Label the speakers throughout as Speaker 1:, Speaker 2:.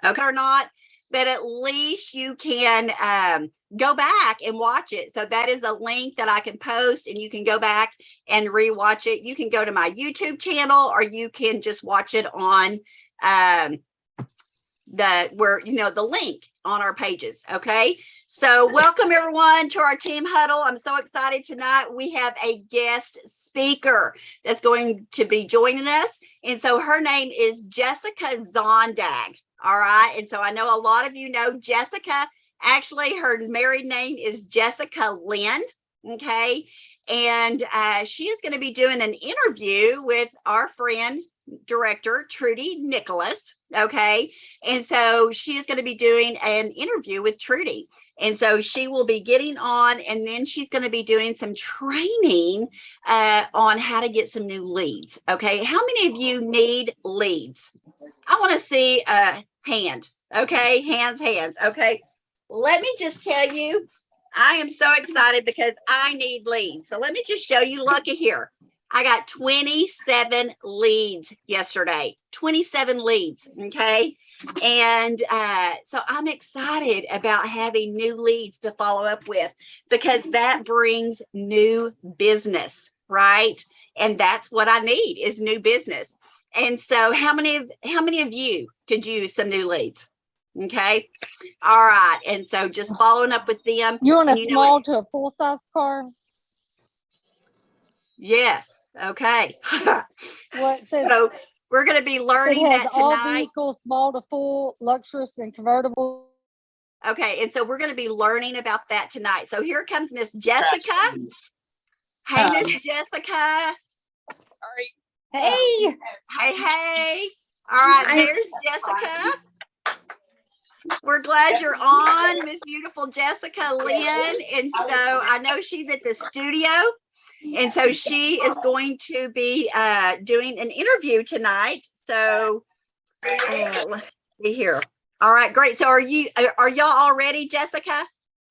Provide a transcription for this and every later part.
Speaker 1: okay, or not, but at least you can go back and watch it. So that is a link that I can post, and you can go back and rewatch it. You can go to my YouTube channel, or you can just watch it on the link on our pages. Okay. So welcome everyone to our team huddle. I'm so excited tonight. We have a guest speaker that's going to be joining us. And so her name is Jessica Zondag. All right. And so I know a lot of you know Jessica. Actually, her married name is Jessica Lynn. Okay. And she is going to be doing an interview with our friend, director Trudy Nicholas. Okay. And so she is going to be doing an interview with Trudy. And so she will be getting on, and then she's going to be doing some training on how to get some new leads. Okay. How many of you need leads? I want to see a hand. Okay. Hands. Okay. Let me just tell you, I am so excited because I need leads. So let me just show you. Look at here. I got 27 leads yesterday, 27 leads. Okay. And so I'm excited about having new leads to follow up with, because that brings new business, right? And that's what I need, is new business. And so how many of you could use some new leads? Okay. All right. And so just following up with them.
Speaker 2: You want a small to a full size car?
Speaker 1: Yes. Okay.
Speaker 2: What says?
Speaker 1: So we're going to be learning that tonight.
Speaker 2: All vehicles, small to full, luxurious and convertible.
Speaker 1: Okay. And so we're going to be learning about that tonight. So here comes Miss Jessica. Hey, Miss Jessica.
Speaker 2: Sorry. Hey.
Speaker 1: Hey. All right. There's Jessica. We're glad you're on, Miss beautiful Jessica Lynn. And so I know she's at the studio. And so she is going to be doing an interview tonight. So let's see here. All right, great. So are y'all all ready, Jessica?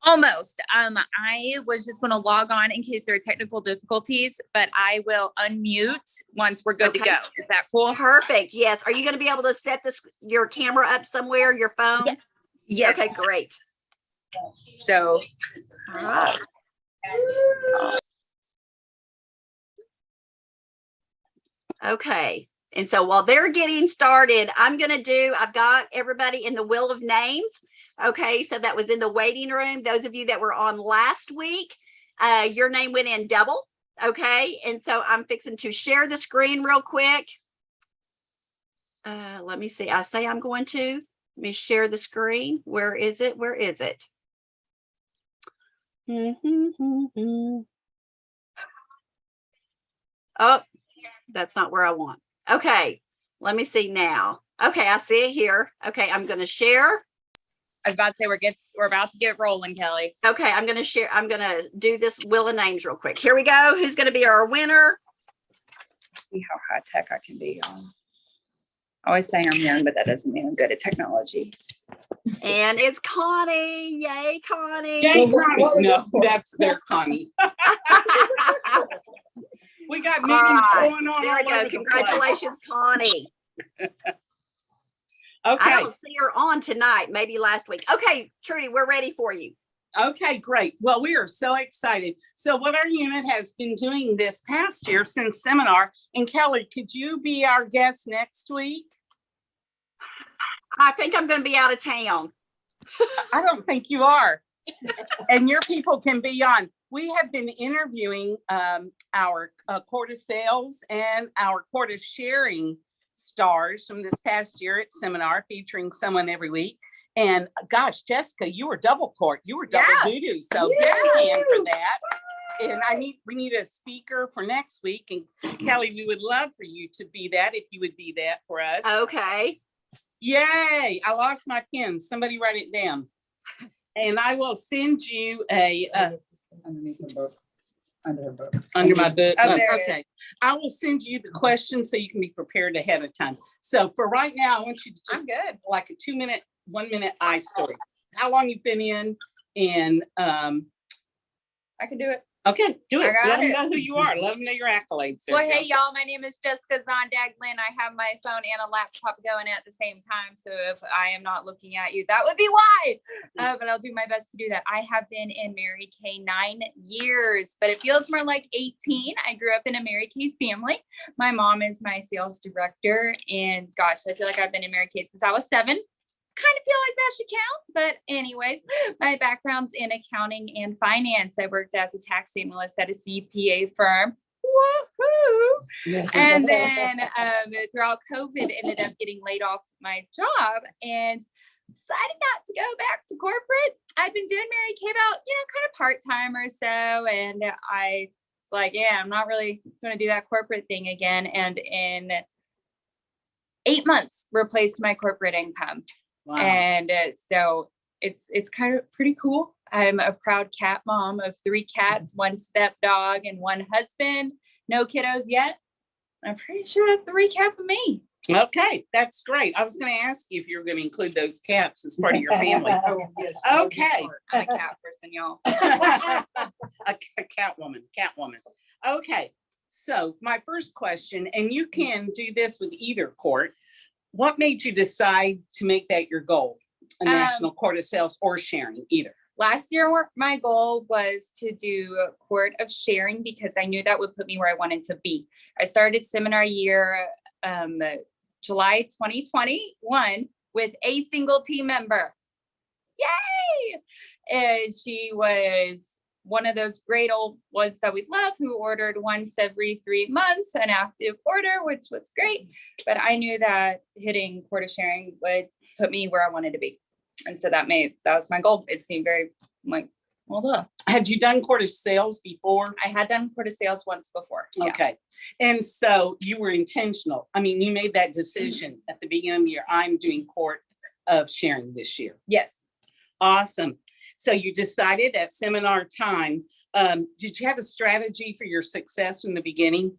Speaker 3: Almost. I was just going to log on in case there are technical difficulties, but I will unmute once we're good to go. Is that cool?
Speaker 1: Perfect. Yes. Are you going to be able to set your camera up somewhere, your phone?
Speaker 3: Yes.
Speaker 1: Okay, great.
Speaker 3: So,
Speaker 1: all right. Okay. And so while they're getting started, I've got everybody in the wheel of names. Okay. So that was in the waiting room. Those of you that were on last week, your name went in double. Okay. And so I'm fixing to share the screen real quick. Let me see. I say I'm going to. Let me share the screen. Where is it? Oh, that's not where I want. Okay, let me see now. Okay, I see it here. Okay, I'm going to share.
Speaker 3: I was about to say we're about to get rolling, Kelly.
Speaker 1: Okay, I'm going to share. I'm going to do this wheel of names real quick. Here we go. Who's going to be our winner?
Speaker 3: See how high tech I can be. I always say I'm young, but that doesn't mean I'm good at technology.
Speaker 1: And it's Connie. Yay, Connie.
Speaker 4: Yay, Connie. No, that's their Connie. We got meetings going on.
Speaker 1: There we go. Congratulations, Connie.
Speaker 4: Okay.
Speaker 1: I don't see her on tonight, maybe last week. Okay, Trudy, we're ready for you.
Speaker 4: Okay, great. Well, we are so excited. So what our unit has been doing this past year since seminar, and Kelly, could you be our guest next week?
Speaker 1: I think I'm going to be out of town.
Speaker 4: I don't think you are. And your people can be on. We have been interviewing our Quarter Sales and our Quarter Sharing stars from this past year at seminar, featuring someone every week. And gosh, Jessica, you were double court. You were double doo-doo. So get a hand for that. And we need a speaker for next week. And Kelly, we would love for you to be that, if you would be that for us.
Speaker 1: Okay.
Speaker 4: Yay. I lost my pen. Somebody write it down. And I will send you a under my book.
Speaker 3: Oh,
Speaker 4: okay. I will send you the questions so you can be prepared ahead of time. So for right now, I want you to just like a 1 minute I story. How long you've been in, and
Speaker 3: I can do it.
Speaker 4: Okay, do
Speaker 3: I
Speaker 4: it.
Speaker 3: got
Speaker 4: Let them
Speaker 3: it.
Speaker 4: know who you are. Let them know your accolades. There
Speaker 3: Well,
Speaker 4: you go.
Speaker 3: hey, y'all, my name is Jessica Zondag-Lynn. I have my phone and a laptop going at the same time. So if I am not looking at you, that would be why. But I'll do my best to do that. I have been in Mary Kay 9 years, but it feels more like 18. I grew up in a Mary Kay family. My mom is my sales director. And gosh, I feel like I've been in Mary Kay since I was 7. Kind of feel like that should count. But anyways, my background's in accounting and finance. I worked as a tax analyst at a CPA firm. Woohoo! And then throughout COVID, ended up getting laid off my job and decided not to go back to corporate. I'd been doing Mary Kay about, kind of part-time or so. And I was like, yeah, I'm not really going to do that corporate thing again. And in 8 months, replaced my corporate income.
Speaker 4: Wow.
Speaker 3: And so it's kind of pretty cool. I'm a proud cat mom of 3 cats, 1 stepdog, and 1 husband. No kiddos yet. I'm pretty sure that's the recap of me.
Speaker 4: Okay, that's great. I was going to ask you if you were going to include those cats as part of your family. Okay.
Speaker 3: I'm a cat person, y'all.
Speaker 4: a Catwoman. Okay, so my first question, and you can do this with either court. What made you decide to make that your goal? A national court of sales or sharing, either?
Speaker 3: Last year, my goal was to do a court of sharing because I knew that would put me where I wanted to be. I started seminar year July 2021 with a single team member. Yay! And she was one of those great old ones that we love who ordered once every 3 months, an active order, which was great. But I knew that hitting court of sharing would put me where I wanted to be. And so that was my goal. It seemed very well done.
Speaker 4: Had you done court of sales before?
Speaker 3: I had done court of sales once before. Yeah.
Speaker 4: Okay. And so you were intentional. I mean, you made that decision at the beginning of the year. I'm doing court of sharing this year.
Speaker 3: Yes.
Speaker 4: Awesome. So you decided at seminar time, did you have a strategy for your success in the beginning?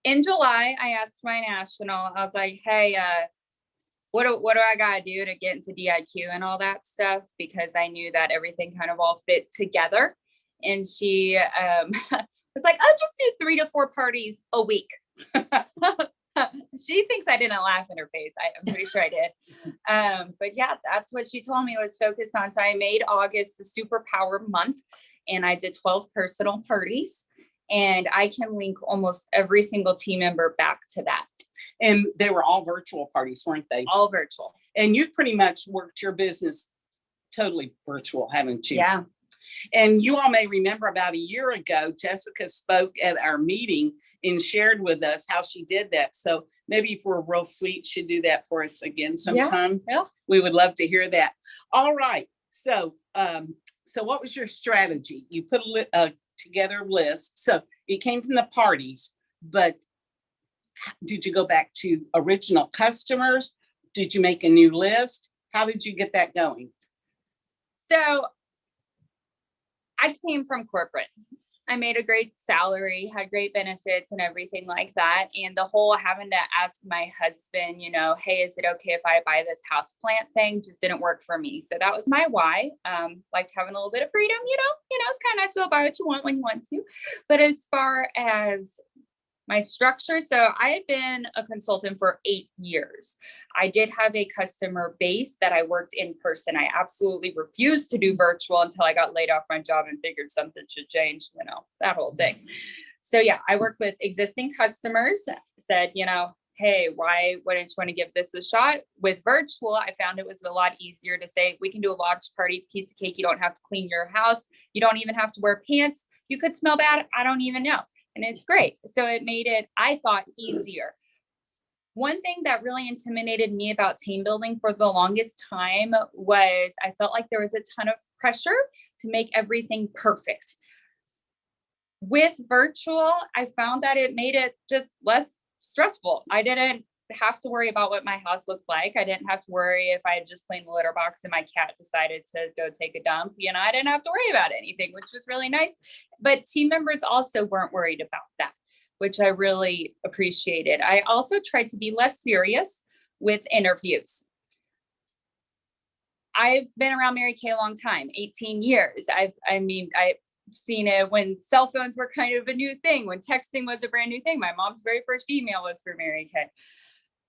Speaker 3: In July, I asked my national, I was like, hey, what do I got to do to get into DIQ and all that stuff? Because I knew that everything kind of all fit together. And she was like, oh, just do 3 to 4 parties a week. She thinks I didn't laugh in her face. I'm pretty sure I did. But yeah, that's what she told me was focused on. So I made August a superpower month and I did 12 personal parties. And I can link almost every single team member back to that.
Speaker 4: And they were all virtual parties, weren't they?
Speaker 3: All virtual.
Speaker 4: And you've pretty much worked your business totally virtual, haven't you?
Speaker 3: Yeah.
Speaker 4: And you all may remember about a year ago, Jessica spoke at our meeting and shared with us how she did that. So maybe if we're real sweet, she'd do that for us again sometime.
Speaker 3: Yeah.
Speaker 4: We would love to hear that. All right. So what was your strategy? You put together a list. So it came from the parties, but did you go back to original customers? Did you make a new list? How did you get that going?
Speaker 3: So I came from corporate. I made a great salary, had great benefits and everything like that. And the whole having to ask my husband, hey, is it okay if I buy this house plant thing just didn't work for me. So that was my why. Liked having a little bit of freedom, it's kind of nice to be able to buy what you want when you want to. But as far as my structure, so I had been a consultant for 8 years. I did have a customer base that I worked in person. I absolutely refused to do virtual until I got laid off my job and figured something should change, that whole thing. So yeah, I worked with existing customers, said, hey, why wouldn't you want to give this a shot? With virtual, I found it was a lot easier to say, we can do a launch party, piece of cake. You don't have to clean your house. You don't even have to wear pants. You could smell bad. I don't even know. And it's great. So it made it, I thought, easier. One thing that really intimidated me about team building for the longest time was I felt like there was a ton of pressure to make everything perfect. With virtual, I found that it made it just less stressful. I didn't have to worry about what my house looked like. I didn't have to worry if I had just cleaned the litter box and my cat decided to go take a dump. I didn't have to worry about anything, which was really nice. But team members also weren't worried about that, which I really appreciated. I also tried to be less serious with interviews. I've been around Mary Kay a long time, 18 years. I seen it when cell phones were kind of a new thing, when texting was a brand new thing. My mom's very first email was for Mary Kay.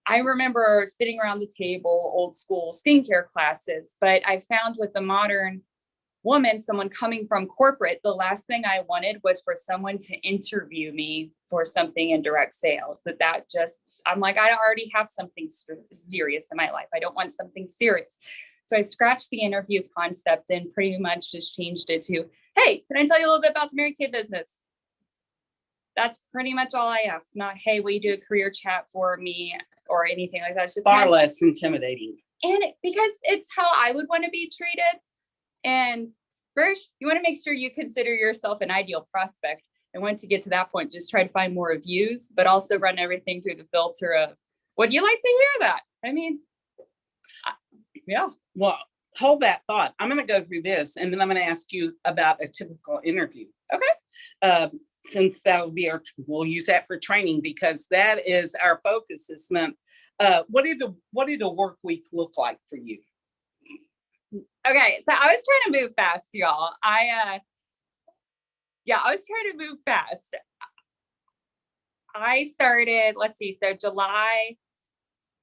Speaker 3: I remember sitting around the table, old school skincare classes, but I found with the modern woman, someone coming from corporate, the last thing I wanted was for someone to interview me for something in direct sales. I'm like, I already have something serious in my life. I don't want something serious. So I scratched the interview concept and pretty much just changed it to, hey, can I tell you a little bit about the Mary Kay business? That's pretty much all I ask. Not, hey, will you do a career chat for me or anything like that. It's just
Speaker 4: Far less intimidating.
Speaker 3: And because it's how I would want to be treated. And first, you want to make sure you consider yourself an ideal prospect. And once you get to that point, just try to find more reviews, but also run everything through the filter of, would you like to hear that? I mean, yeah.
Speaker 4: Well, hold that thought. I'm going to go through this and then I'm going to ask you about a typical interview.
Speaker 3: Okay.
Speaker 4: Since that'll be we'll use that for training because that is our focus this month. What did a work week look like for you?
Speaker 3: Okay, so I was trying to move fast, y'all. I was trying to move fast. I started, so July,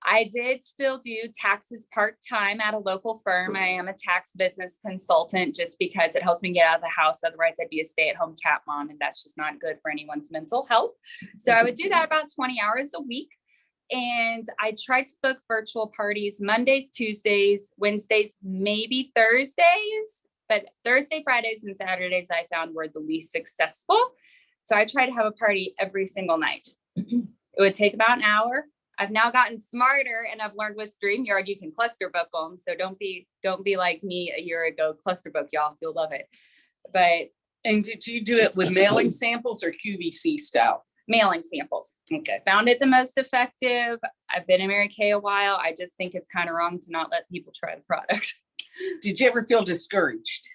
Speaker 3: I did still do taxes part-time at a local firm. I am a tax business consultant just because it helps me get out of the house. Otherwise, I'd be a stay-at-home cat mom, and that's just not good for anyone's mental health. So I would do that about 20 hours a week. And I tried to book virtual parties Mondays, Tuesdays, Wednesdays, maybe Thursdays, but Thursday, Fridays, and Saturdays I found were the least successful. So I tried to have a party every single night. It would take about an hour. I've now gotten smarter and I've learned with StreamYard, you can cluster book them. So don't be like me a year ago, cluster book, y'all, you'll love it.
Speaker 4: And did you do it with mailing samples or QVC style?
Speaker 3: Mailing samples.
Speaker 4: Okay.
Speaker 3: Found it the most effective. I've been in Mary Kay a while. I just think it's kind of wrong to not let people try the product.
Speaker 4: Did you ever feel discouraged?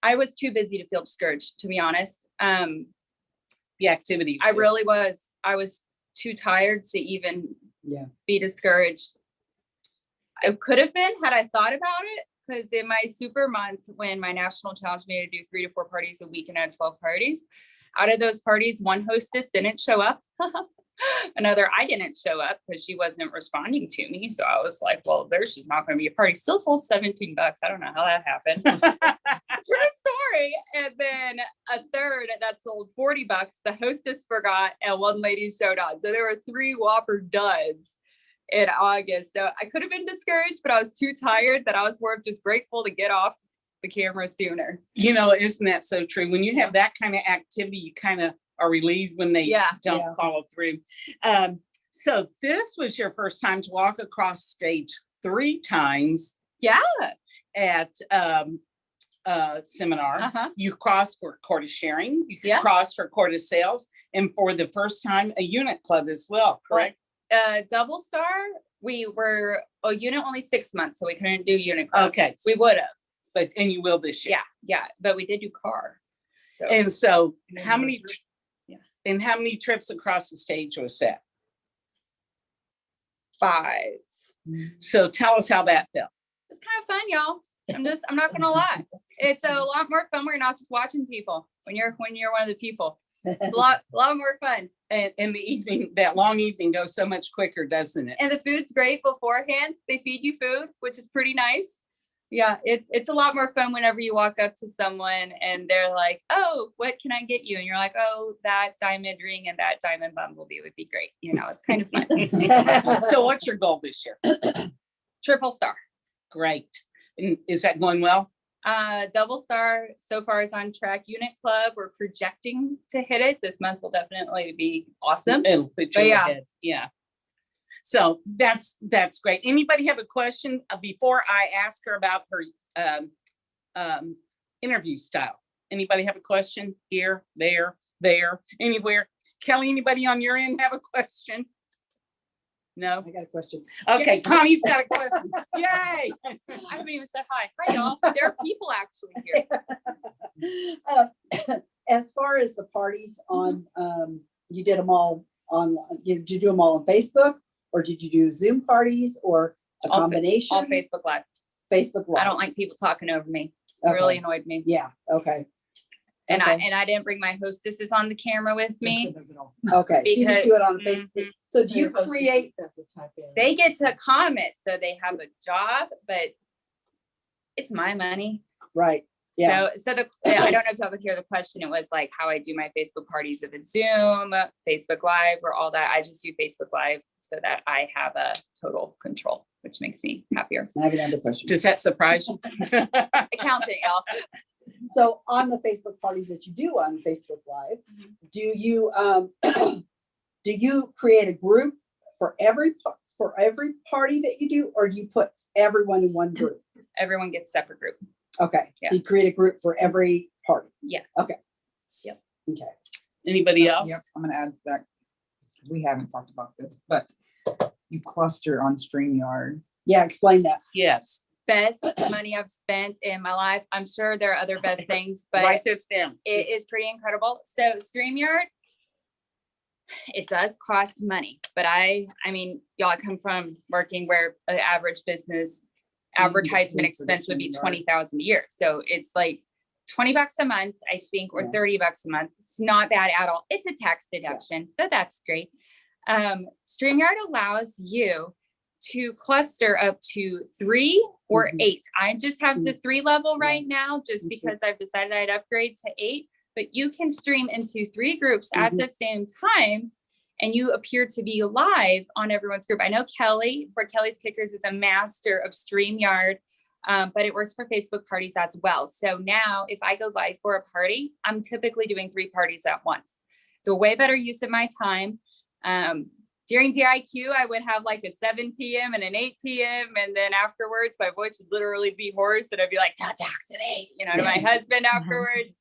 Speaker 3: I was too busy to feel discouraged, to be honest.
Speaker 4: The activity.
Speaker 3: I really was. I was too tired to even be discouraged. I could have been had I thought about it, because in my super month, when my national challenge made me to do 3 to 4 parties a week and I had 12 parties, out of those parties, one hostess didn't show up. Another, I didn't show up because she wasn't responding to me. So I was like, well, there's just not going to be a party. Still sold $17. I don't know how that happened. True story. And then a third that sold $40. The hostess forgot and one lady showed on. So there were 3 Whopper duds in August. So I could have been discouraged, but I was too tired that I was more of just grateful to get off the camera sooner.
Speaker 4: You know, isn't that so true? When you have that kind of activity, you kind of are relieved when they don't follow through. So this was your first time to walk across stage 3 times.
Speaker 3: Yeah.
Speaker 4: At seminar. You crossed for Court Sharing. You could cross for Court Sales, and for the first time, a unit club as well, correct?
Speaker 3: Double Star, we were a unit only 6 months, so we couldn't do unit club.
Speaker 4: Okay.
Speaker 3: We would have.
Speaker 4: And you will this year.
Speaker 3: Yeah. But we did do car.
Speaker 4: So how many trips across the stage was that?
Speaker 3: 5.
Speaker 4: So tell us how that felt.
Speaker 3: It's kind of fun, y'all. I'm not gonna lie. It's a lot more fun when you're not just watching people. When you're one of the people. It's a lot more fun.
Speaker 4: And the evening, that long evening goes so much quicker, doesn't it?
Speaker 3: And the food's great beforehand. They feed you food, which is pretty nice. Yeah, it's a lot more fun whenever you walk up to someone and they're like, oh, what can I get you? And you're like, oh, that diamond ring and that diamond bumblebee would be great. You know, it's kind of fun.
Speaker 4: So what's your goal this year?
Speaker 3: Triple Star.
Speaker 4: Great. And is that going well?
Speaker 3: Double Star so far is on track. Unit Club, we're projecting to hit it. This month will definitely be awesome.
Speaker 4: It'll put you ahead. Yeah. So that's great. Anybody have a question before I ask her about her interview style? Anybody have a question here, there, anywhere? Kelly, anybody on your end have a question? No?
Speaker 5: I got a question.
Speaker 4: Okay, Connie's got a question. Yay!
Speaker 3: I haven't even said hi. Hi, y'all. There are people actually here.
Speaker 5: As far as the parties on, you did them all on, did you do them all on Facebook? Or did you do Zoom parties or a combination?
Speaker 3: All Facebook Live.
Speaker 5: Facebook Live.
Speaker 3: I don't like people talking over me. It really annoyed me.
Speaker 5: Yeah, okay.
Speaker 3: And
Speaker 5: Okay.
Speaker 3: I didn't bring my hostesses on the camera with me.
Speaker 5: Okay, so you just do it on
Speaker 3: Because-
Speaker 5: Facebook. So do you create,
Speaker 3: They get to comment, so they have a job, but it's my money.
Speaker 5: right, yeah.
Speaker 3: So I don't know if y'all could hear the question. It was like how I do my Facebook parties, if it's Zoom, Facebook Live, or all that. I just do Facebook Live so that I have a total control, which makes me happier.
Speaker 5: I have another question.
Speaker 4: Does that surprise you?
Speaker 3: Accounting, y'all.
Speaker 5: So on the Facebook parties that you do on Facebook Live,
Speaker 3: Mhm.
Speaker 5: do you, do you create a group for every party that you do, or do you put everyone in one group?
Speaker 3: Everyone gets separate group.
Speaker 5: Okay,
Speaker 3: Yeah.
Speaker 5: so you create a group for every party.
Speaker 3: Yes.
Speaker 5: Okay.
Speaker 3: Yep.
Speaker 5: Okay.
Speaker 4: Anybody else?
Speaker 6: Yep, I'm gonna add to that. We haven't talked about this, but you cluster on StreamYard.
Speaker 5: Yeah, explain that.
Speaker 4: Yes.
Speaker 3: Best money I've spent in my life. I'm sure there are other best things, but
Speaker 4: Write this down.
Speaker 3: it is pretty incredible. So StreamYard, it does cost money, but I mean, y'all, I come from working where an average business advertisement expense would be 20,000 a year. So it's like 20 bucks a month, I think, or
Speaker 5: Yeah.
Speaker 3: 30 bucks a month. It's not bad at all. It's a tax deduction. So that's great. StreamYard allows you to cluster up to 3 or
Speaker 5: Mhm.
Speaker 3: 8. I just have the 3 level right now, just
Speaker 5: Mhm.
Speaker 3: because I've decided I'd upgrade to 8, but you can stream into 3 groups at
Speaker 5: Mhm.
Speaker 3: the same time. And you appear to be live on everyone's group. I know Kelly, for Kelly's Kickers, is a master of StreamYard, but it works for Facebook parties as well. So now if I go live for a party, I'm typically doing 3 parties at once. It's a way better use of my time. During DIQ, I would have like a 7 p.m. and an 8 p.m. And then afterwards, my voice would literally be hoarse and I'd be like, don't talk to me, to my husband afterwards.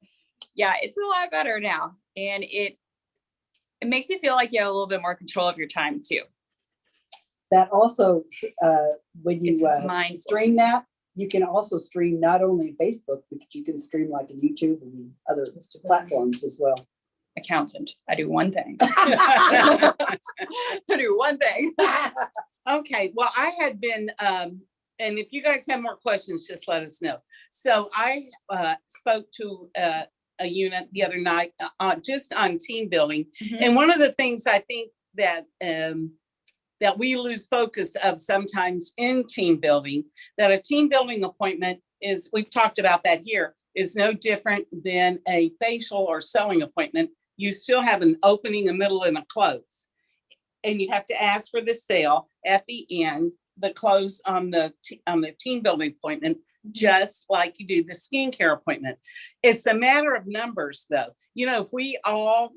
Speaker 3: Yeah, it's a lot better now. And it makes you feel like you have a little bit more control of your time too.
Speaker 5: That also, when
Speaker 3: It's
Speaker 5: you
Speaker 3: mindful.
Speaker 5: stream that, you can also stream not only Facebook, but you can stream like in YouTube and other platforms as well.
Speaker 3: Accountant. I do one thing. I do one thing.
Speaker 4: Okay, well, I had been, and if you guys have more questions, just let us know. So I spoke to a unit the other night just on team building.
Speaker 3: Mhm.
Speaker 4: And one of the things I think that that we lose focus of sometimes in team building, that a team building appointment is, we've talked about that here, is no different than a facial or selling appointment. You still have an opening, a middle, and a close. And you have to ask for the sale at the end, the close on the team building appointment, just like you do the skincare appointment. It's a matter of numbers though. If we all,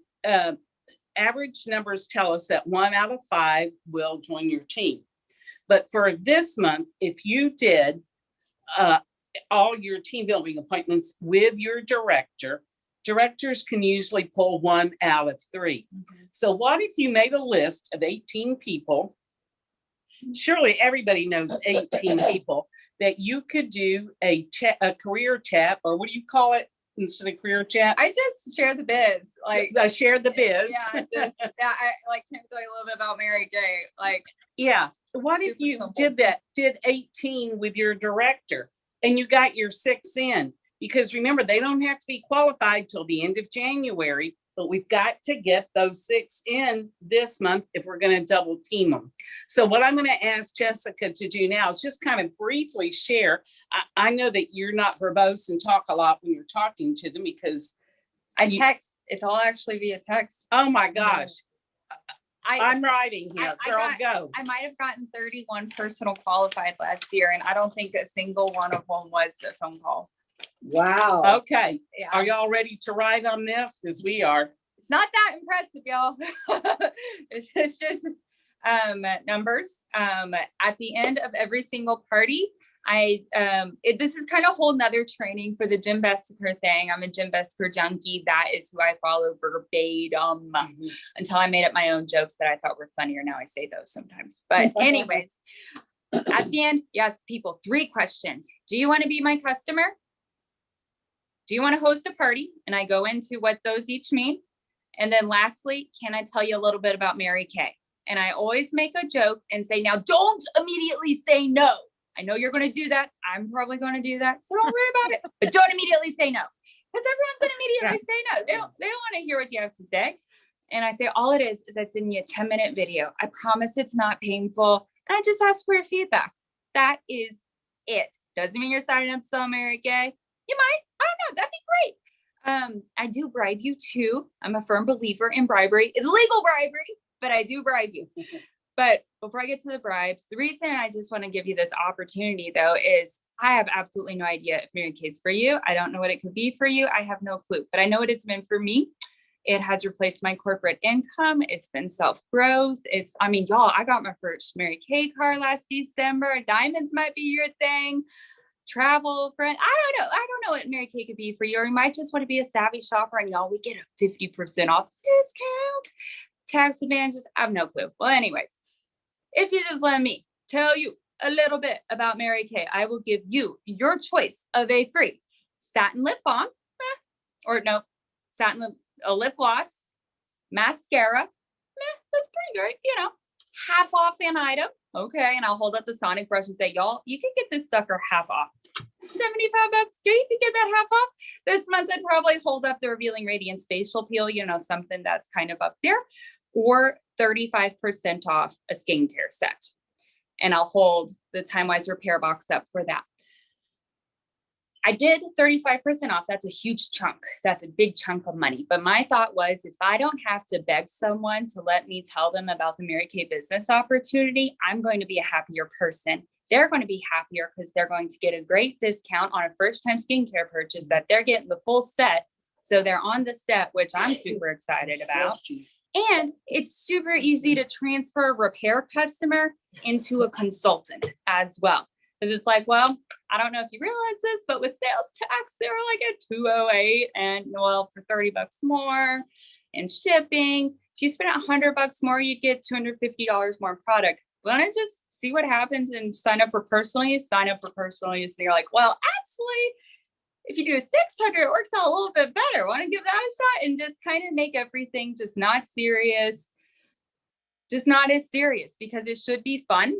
Speaker 4: average numbers tell us that 1 out of 5 will join your team. But for this month, if you did all your team building appointments with your directors can usually pull 1 out of 3. So what if you made a list of 18 people? Surely everybody knows 18 people that you could do a career chat, or what do you call it instead of career chat?
Speaker 3: I just share the biz. Like,
Speaker 4: I shared the biz.
Speaker 3: yeah, I like can tell you a little bit about Mary J. Like,
Speaker 4: Yeah. What if
Speaker 3: Super
Speaker 4: you
Speaker 3: simple.
Speaker 4: did 18 with your director and you got your 6 in? Because remember, they don't have to be qualified till the end of January, but we've got to get those 6 in this month if we're going to double team them. So what I'm going to ask Jessica to do now is just kind of briefly share. I know that you're not verbose and talk a lot when you're talking to them because,
Speaker 3: I text. It's all actually via text.
Speaker 4: oh my gosh,
Speaker 3: I
Speaker 4: I'm writing here.
Speaker 3: I
Speaker 4: Girl, go.
Speaker 3: might have gotten 31 personal qualified last year, and I don't think a single one of them was a phone call.
Speaker 5: Wow.
Speaker 4: Okay.
Speaker 3: Yeah.
Speaker 4: Are y'all ready to ride on this? Because we are.
Speaker 3: It's not that impressive, y'all. It's just numbers. At the end of every single party, this is kind of a whole nother training for the Jim Bessiker thing. I'm a Jim Bessiker junkie. That is who I follow verbatim until I made up my own jokes that I thought were funnier. Now I say those sometimes. But anyways, at the end, you ask people 3 questions. Do you want to be my customer? Do you want to host a party? And I go into what those each mean. And then lastly, can I tell you a little bit about Mary Kay? And I always make a joke and say, now don't immediately say no. I know you're going to do that. I'm probably going to do that. So don't worry about it. But don't immediately say no. Because everyone's going to immediately say no. They don't want to hear what you have to say. And I say, all it is I send you a 10-minute video. I promise it's not painful. And I just ask for your feedback. That is it. Doesn't mean you're signing up to sell Mary Kay. You might. I don't know. That'd be great. I do bribe you too. I'm a firm believer in bribery. It's legal bribery, but I do bribe you. But before I get to the bribes, the reason I just want to give you this opportunity though is I have absolutely no idea if Mary Kay's for you. I don't know what it could be for you. I have no clue, but I know what it's been for me. It has replaced my corporate income. It's been self-growth. Y'all, I got my first Mary Kay car last December. Diamonds might be your thing. Travel, friend. I don't know what Mary Kay could be for you. Or you might just want to be a savvy shopper and y'all, we get a 50% off discount. Tax advantages. I have no clue. Well, anyways, if you just let me tell you a little bit about Mary Kay, I will give you your choice of a free satin lip balm, a lip gloss, mascara. That's pretty great, half off an item. Okay, and I'll hold up the Sonic brush and say, y'all, you can get this sucker half off. $75. You can get that half off. This month I'd probably hold up the Revealing Radiance facial peel, something that's kind of up there, or 35% off a skincare set. And I'll hold the Time Wise repair box up for that. I did 35% off. That's a huge chunk. That's a big chunk of money. But my thought was, if I don't have to beg someone to let me tell them about the Mary Kay business opportunity, I'm going to be a happier person. They're going to be happier because they're going to get a great discount on a first-time skincare purchase that they're getting the full set. So they're on the set, which I'm super excited about. And it's super easy to transfer a repair customer into a consultant as well. Because it's like, well, I don't know if you realize this, but with sales tax, they were like at 208 and well, for $30 more and shipping. If you spend $100 more, you'd get $250 more product. Why don't just see what happens and sign up for personal use, and you're like, well, actually, if you do 600, it works out a little bit better. Want to give that a shot and just kind of make everything just not serious, just not as serious, because it should be fun.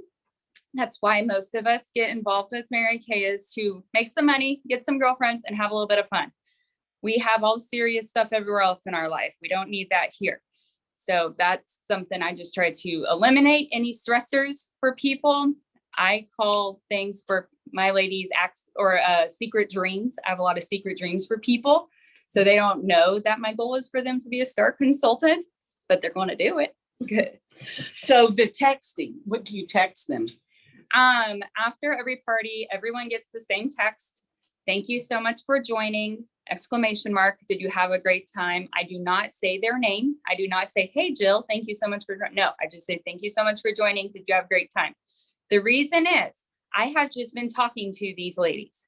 Speaker 3: That's why most of us get involved with Mary Kay, is to make some money, get some girlfriends, and have a little bit of fun. We have all the serious stuff everywhere else in our life. We don't need that here. So that's something I just try to eliminate, any stressors for people. I call things for my ladies acts or secret dreams. I have a lot of secret dreams for people. So they don't know that my goal is for them to be a star consultant, but they're going to do it. Good.
Speaker 4: So the texting, what do you text them?
Speaker 3: After every party, everyone gets the same text. Thank you so much for joining! ! Did you have a great time? I do not say their name. I do not say, hey, Jill, thank you so much for joining. No, I just say, thank you so much for joining. Did you have a great time? The reason is I have just been talking to these ladies.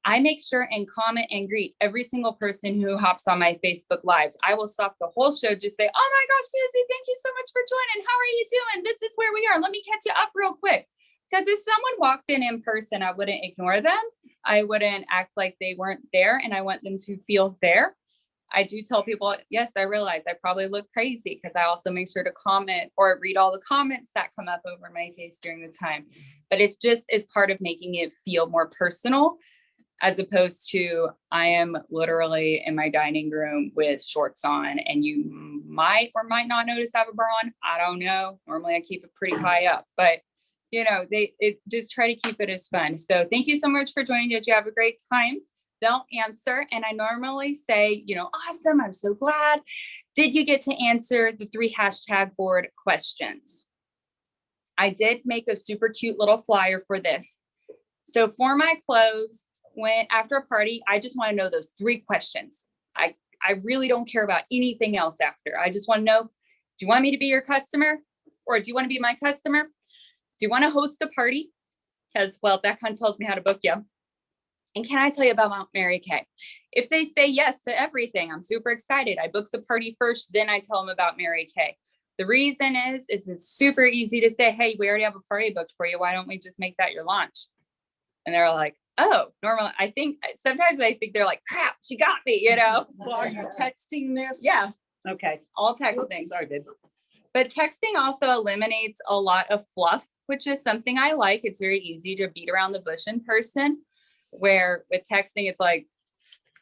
Speaker 3: I make sure and comment and greet every single person who hops on my Facebook Lives. I will stop the whole show, just say, oh my gosh, Susie, thank you so much for joining. How are you doing? This is where we are. Let me catch you up real quick. Because if someone walked in person, I wouldn't ignore them. I wouldn't act like they weren't there, and I want them to feel there. I do tell people, yes, I realize I probably look crazy, because I also make sure to comment or read all the comments that come up over my face during the time. But it just is part of making it feel more personal, as opposed to I am literally in my dining room with shorts on, and you might or might not notice I have a bra on. I don't know. Normally I keep it pretty high up, but they just try to keep it as fun. So thank you so much for joining. Did you have a great time? They'll answer. And I normally say, awesome. I'm so glad. Did you get to answer the 3 hashtag board questions? I did make a super cute little flyer for this. So for my close, after a party, I just want to know those 3 questions. I really don't care about anything else after. I just want to know, do you want me to be your customer? Or do you want to be my customer? Do you want to host a party? Because, well, that kind of tells me how to book you. And can I tell you about Mary Kay? If they say yes to everything, I'm super excited. I book the party first, then I tell them about Mary Kay. The reason is it's super easy to say, hey, we already have a party booked for you. Why don't we just make that your launch? And they're like, oh, normal. Sometimes I think they're like, crap, she got me,
Speaker 4: Well, are you texting this?
Speaker 3: Yeah.
Speaker 4: Okay.
Speaker 3: All texting.
Speaker 4: Oops, sorry, babe.
Speaker 3: But texting also eliminates a lot of fluff, which is something I like. It's very easy to beat around the bush in person, where with texting, it's like,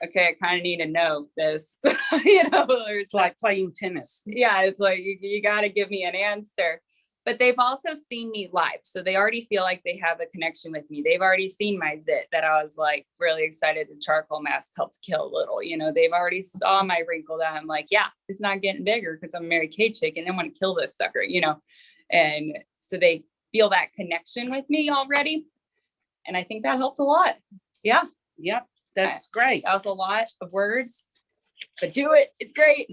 Speaker 3: okay, I kind of need to know this, you know, or
Speaker 4: It's like playing tennis.
Speaker 3: yeah, it's like you got to give me an answer. But they've also seen me live, so they already feel like they have a connection with me. They've already seen my zit that I was like really excited the charcoal mask helped kill a little. You know, they've already saw my wrinkle that I'm like, yeah, it's not getting bigger because I'm a Mary Kay chick and I want to kill this sucker, you know. And so they feel that connection with me already, and I think that helped a lot. Yeah,
Speaker 4: Yep, that's great.
Speaker 3: that was a lot of words, but do it. It's great.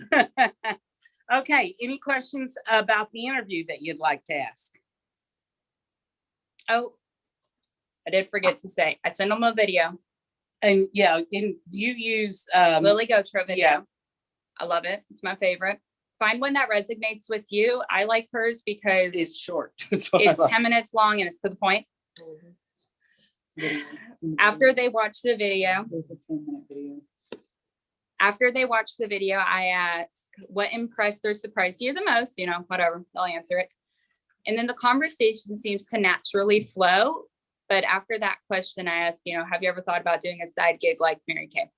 Speaker 4: Okay, any questions about the interview that you'd like to ask?
Speaker 3: Oh, I did forget to say, I sent them a video,
Speaker 4: And yeah, and you use
Speaker 3: Lily Gotro video.
Speaker 4: yeah.
Speaker 3: I love it. It's my favorite. Find one that resonates with you. I like hers because
Speaker 4: It's short.
Speaker 3: it's 10 minutes long and it's to the point. After they watch the video,
Speaker 6: There's a 10-minute video.
Speaker 3: after they watch the video, I ask what impressed or surprised you the most, you know, whatever, they'll answer it. And then the conversation seems to naturally flow. But after that question, I ask, you know, have you ever thought about doing a side gig like Mary Kay?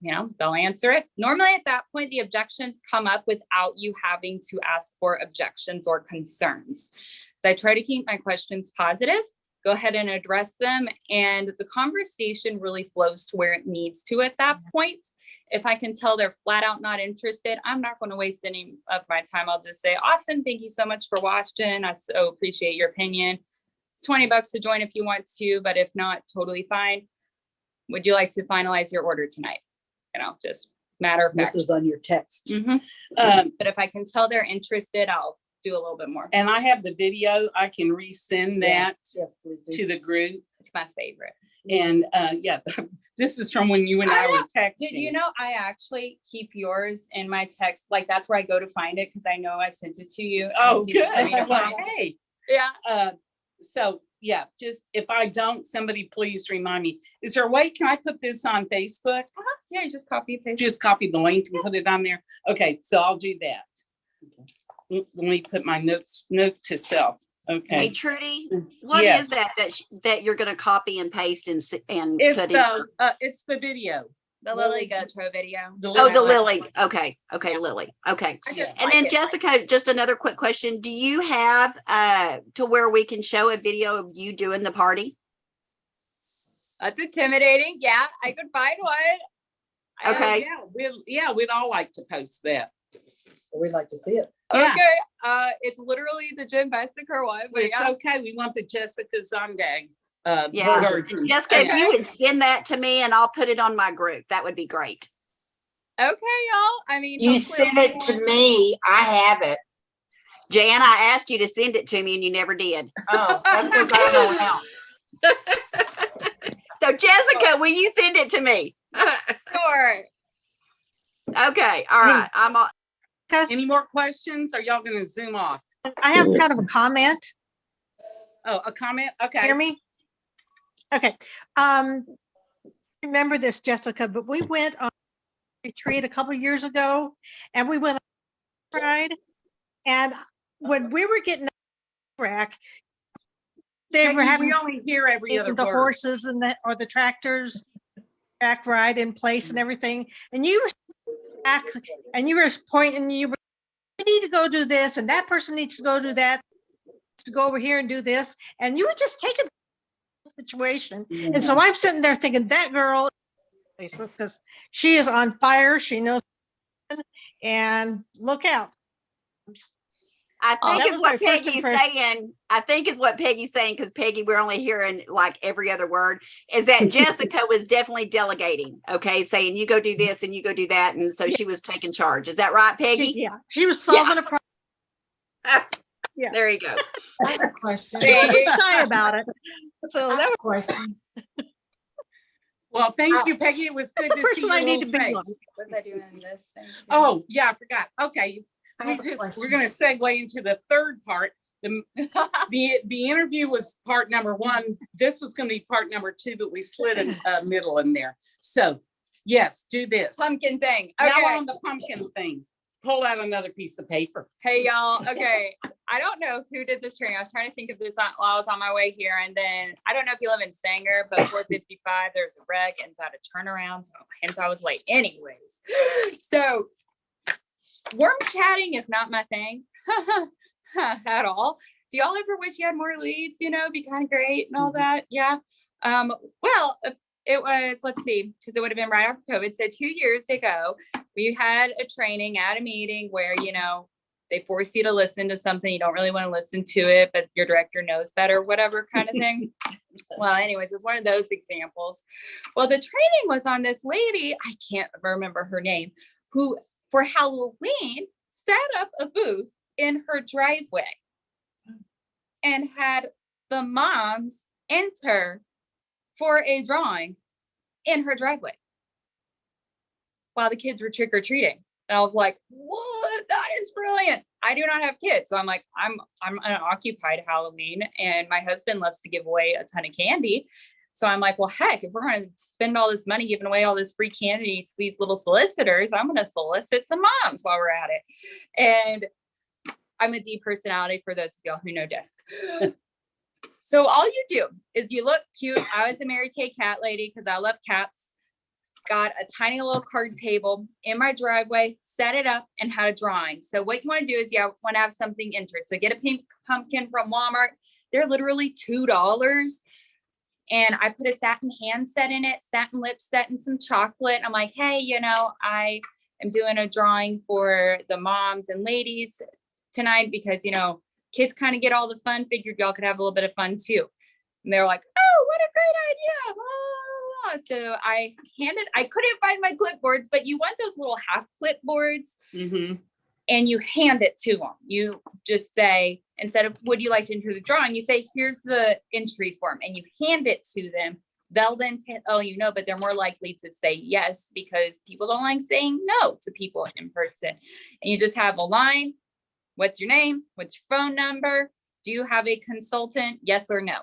Speaker 3: You know, they'll answer it. Normally at that point, the objections come up without you having to ask for objections or concerns. So I try to keep my questions positive, go ahead and address them. And the conversation really flows to where it needs to at that point. If I can tell they're flat out not interested, I'm not going to waste any of my time. I'll just say, awesome. Thank you so much for watching. I so appreciate your opinion. It's $20 to join if you want to, but if not, totally fine. Would you like to finalize your order tonight? You know, just matter of fact.
Speaker 5: This is on your text.
Speaker 3: Mhm.
Speaker 4: Um,
Speaker 3: But if I can tell they're interested, I'll do a little bit more.
Speaker 4: and I have the video. I can resend that
Speaker 5: Yes, please do.
Speaker 4: to the group.
Speaker 3: It's my favorite.
Speaker 4: And yeah, this is from when you and
Speaker 3: I
Speaker 4: I were
Speaker 3: know.
Speaker 4: texting.
Speaker 3: Did you know I actually keep yours in my text? Like that's where I go to find it because I know I sent it to you. and
Speaker 4: Oh,
Speaker 3: it's easy
Speaker 4: good.
Speaker 3: for me to
Speaker 4: Well,
Speaker 3: find.
Speaker 4: hey,
Speaker 3: Yeah.
Speaker 4: so yeah, just if I don't, somebody please remind me. Is there a way, can I put this on Facebook?
Speaker 3: Yeah, you just copy and paste.
Speaker 4: Just copy the link and put it on there? Okay, so I'll do that. Let me put my note to self.
Speaker 1: Hey
Speaker 4: Okay.
Speaker 1: Trudy, what
Speaker 4: Yes.
Speaker 1: is that you're gonna copy and paste and
Speaker 4: It's
Speaker 1: put in?
Speaker 4: it's the video.
Speaker 3: The Lily Gotro video.
Speaker 1: Oh, the
Speaker 4: Lily.
Speaker 1: Lily. Okay, Lily. Okay.
Speaker 3: I just
Speaker 4: Yeah.
Speaker 1: And
Speaker 3: like
Speaker 1: then
Speaker 3: it.
Speaker 1: Jessica, just another quick question. Do you have to where we can show a video of you doing the party?
Speaker 3: That's intimidating. Yeah, I could find one.
Speaker 1: Okay.
Speaker 4: We'd all like to post that.
Speaker 5: We'd like to see it.
Speaker 4: Yeah.
Speaker 3: Okay. It's literally the Jim Bessinger one. But
Speaker 4: It's
Speaker 3: yeah.
Speaker 4: okay. We want the Jessica Zondag.
Speaker 1: Yeah.
Speaker 4: version.
Speaker 1: Jessica, if you
Speaker 3: Okay.
Speaker 1: would send that to me and I'll put it on my group, that would be great.
Speaker 3: Okay, y'all. I mean,
Speaker 7: You
Speaker 3: hopefully
Speaker 7: send it to
Speaker 3: everyone-
Speaker 7: me, I have it.
Speaker 1: Jan, I asked you to send it to me and you never did.
Speaker 7: Oh, that's because I don't know.
Speaker 1: So Jessica, will you send it to me?
Speaker 3: Sure.
Speaker 1: Okay, all right. I'm on.
Speaker 4: Any more questions? Or y'all gonna zoom off?
Speaker 8: I have kind of a comment.
Speaker 4: Oh, a comment? Okay.
Speaker 8: Hear me? Okay. Remember this, Jessica, but we went on a retreat a couple years ago and we went on a ride. And when we were getting rack, they were
Speaker 4: Peggy,
Speaker 8: having
Speaker 4: we only hear every other
Speaker 8: the
Speaker 4: word.
Speaker 8: horses and the tractors track ride in place and everything. And you were pointing, you need to go do this and that person needs to go do that, to go over here and do this. And you were just taking the situation. And so I'm sitting there thinking that girl, because she is on fire. She knows, and look out.
Speaker 1: I
Speaker 8: Oh,
Speaker 1: think
Speaker 8: that
Speaker 1: is
Speaker 8: was
Speaker 1: what
Speaker 8: my first
Speaker 1: Peggy's
Speaker 8: impression.
Speaker 1: saying. I think is what Peggy's saying, because Peggy, we're only hearing like every other word, is that Jessica was definitely delegating, okay, saying you go do this and you go do that. And so she was taking charge. Is that right, Peggy?
Speaker 8: She was solving a problem. Yeah.
Speaker 1: There you go.
Speaker 7: I have a question.
Speaker 8: She wasn't shy about it. So
Speaker 7: I
Speaker 8: that
Speaker 7: have
Speaker 8: was
Speaker 7: a question.
Speaker 4: Well, thank you, Peggy. It was good
Speaker 8: that's
Speaker 4: to
Speaker 8: the
Speaker 4: see
Speaker 8: person
Speaker 4: your
Speaker 8: I need to
Speaker 4: little
Speaker 8: be
Speaker 4: face.
Speaker 8: like.
Speaker 3: Was I doing this thing? too?
Speaker 4: Oh, yeah, I forgot. Okay.
Speaker 7: I
Speaker 4: We
Speaker 7: have a
Speaker 4: just, we're
Speaker 7: question.
Speaker 4: gonna segue into the third part. The interview was part number one. This was gonna be part number two, but we slid a middle in there. So, yes, do this.
Speaker 3: Pumpkin thing.
Speaker 4: Now
Speaker 3: Okay.
Speaker 4: we're on the pumpkin thing. pull out another piece of paper.
Speaker 3: Hey y'all, okay. I don't know who did this training. I was trying to think of this while I was on my way here. And then I don't know if you live in Sanger, but 455, there's a wreck and so I had to turn around. So hence I was late anyways. So worm chatting is not my thing at all. Do y'all ever wish you had more leads, be kind of great and all that? Yeah. Well, it was, let's see, because it would have been right after COVID. So 2 years ago, we had a training at a meeting where, they force you to listen to something. You don't really want to listen to it, but your director knows better, whatever kind of thing. Well, anyways, it's one of those examples. Well, the training was on this lady, I can't remember her name, who for Halloween set up a booth in her driveway and had the moms enter for a drawing in her driveway while the kids were trick-or-treating. And I was like, what? That is brilliant. I do not have kids. So I'm like, I'm an occupied Halloween and my husband loves to give away a ton of candy. So I'm like, well, heck, if we're going to spend all this money giving away all this free candy to these little solicitors, I'm going to solicit some moms while we're at it. And I'm a D personality for those of y'all who know Desk. So all you do is you look cute. I was a Mary Kay cat lady because I love cats. Got a tiny little card table in my driveway, set it up and had a drawing. So what you want to do is you want to have something entered. So get a pink pumpkin from Walmart. They're literally $2. And I put a satin hand set in it, satin lip set and some chocolate. I'm like, hey, I am doing a drawing for the moms and ladies tonight because, kids kind of get all the fun. Figured y'all could have a little bit of fun too. And they're like, oh, what a great idea. Blah, blah, blah. So I couldn't find my clipboards, but you want those little half clipboards and you hand it to them. You just say, instead of would you like to enter the drawing, you say, here's the entry form and you hand it to them. They'll then tell but they're more likely to say yes because people don't like saying no to people in person. And you just have a line. What's your name? What's your phone number? Do you have a consultant? Yes or no?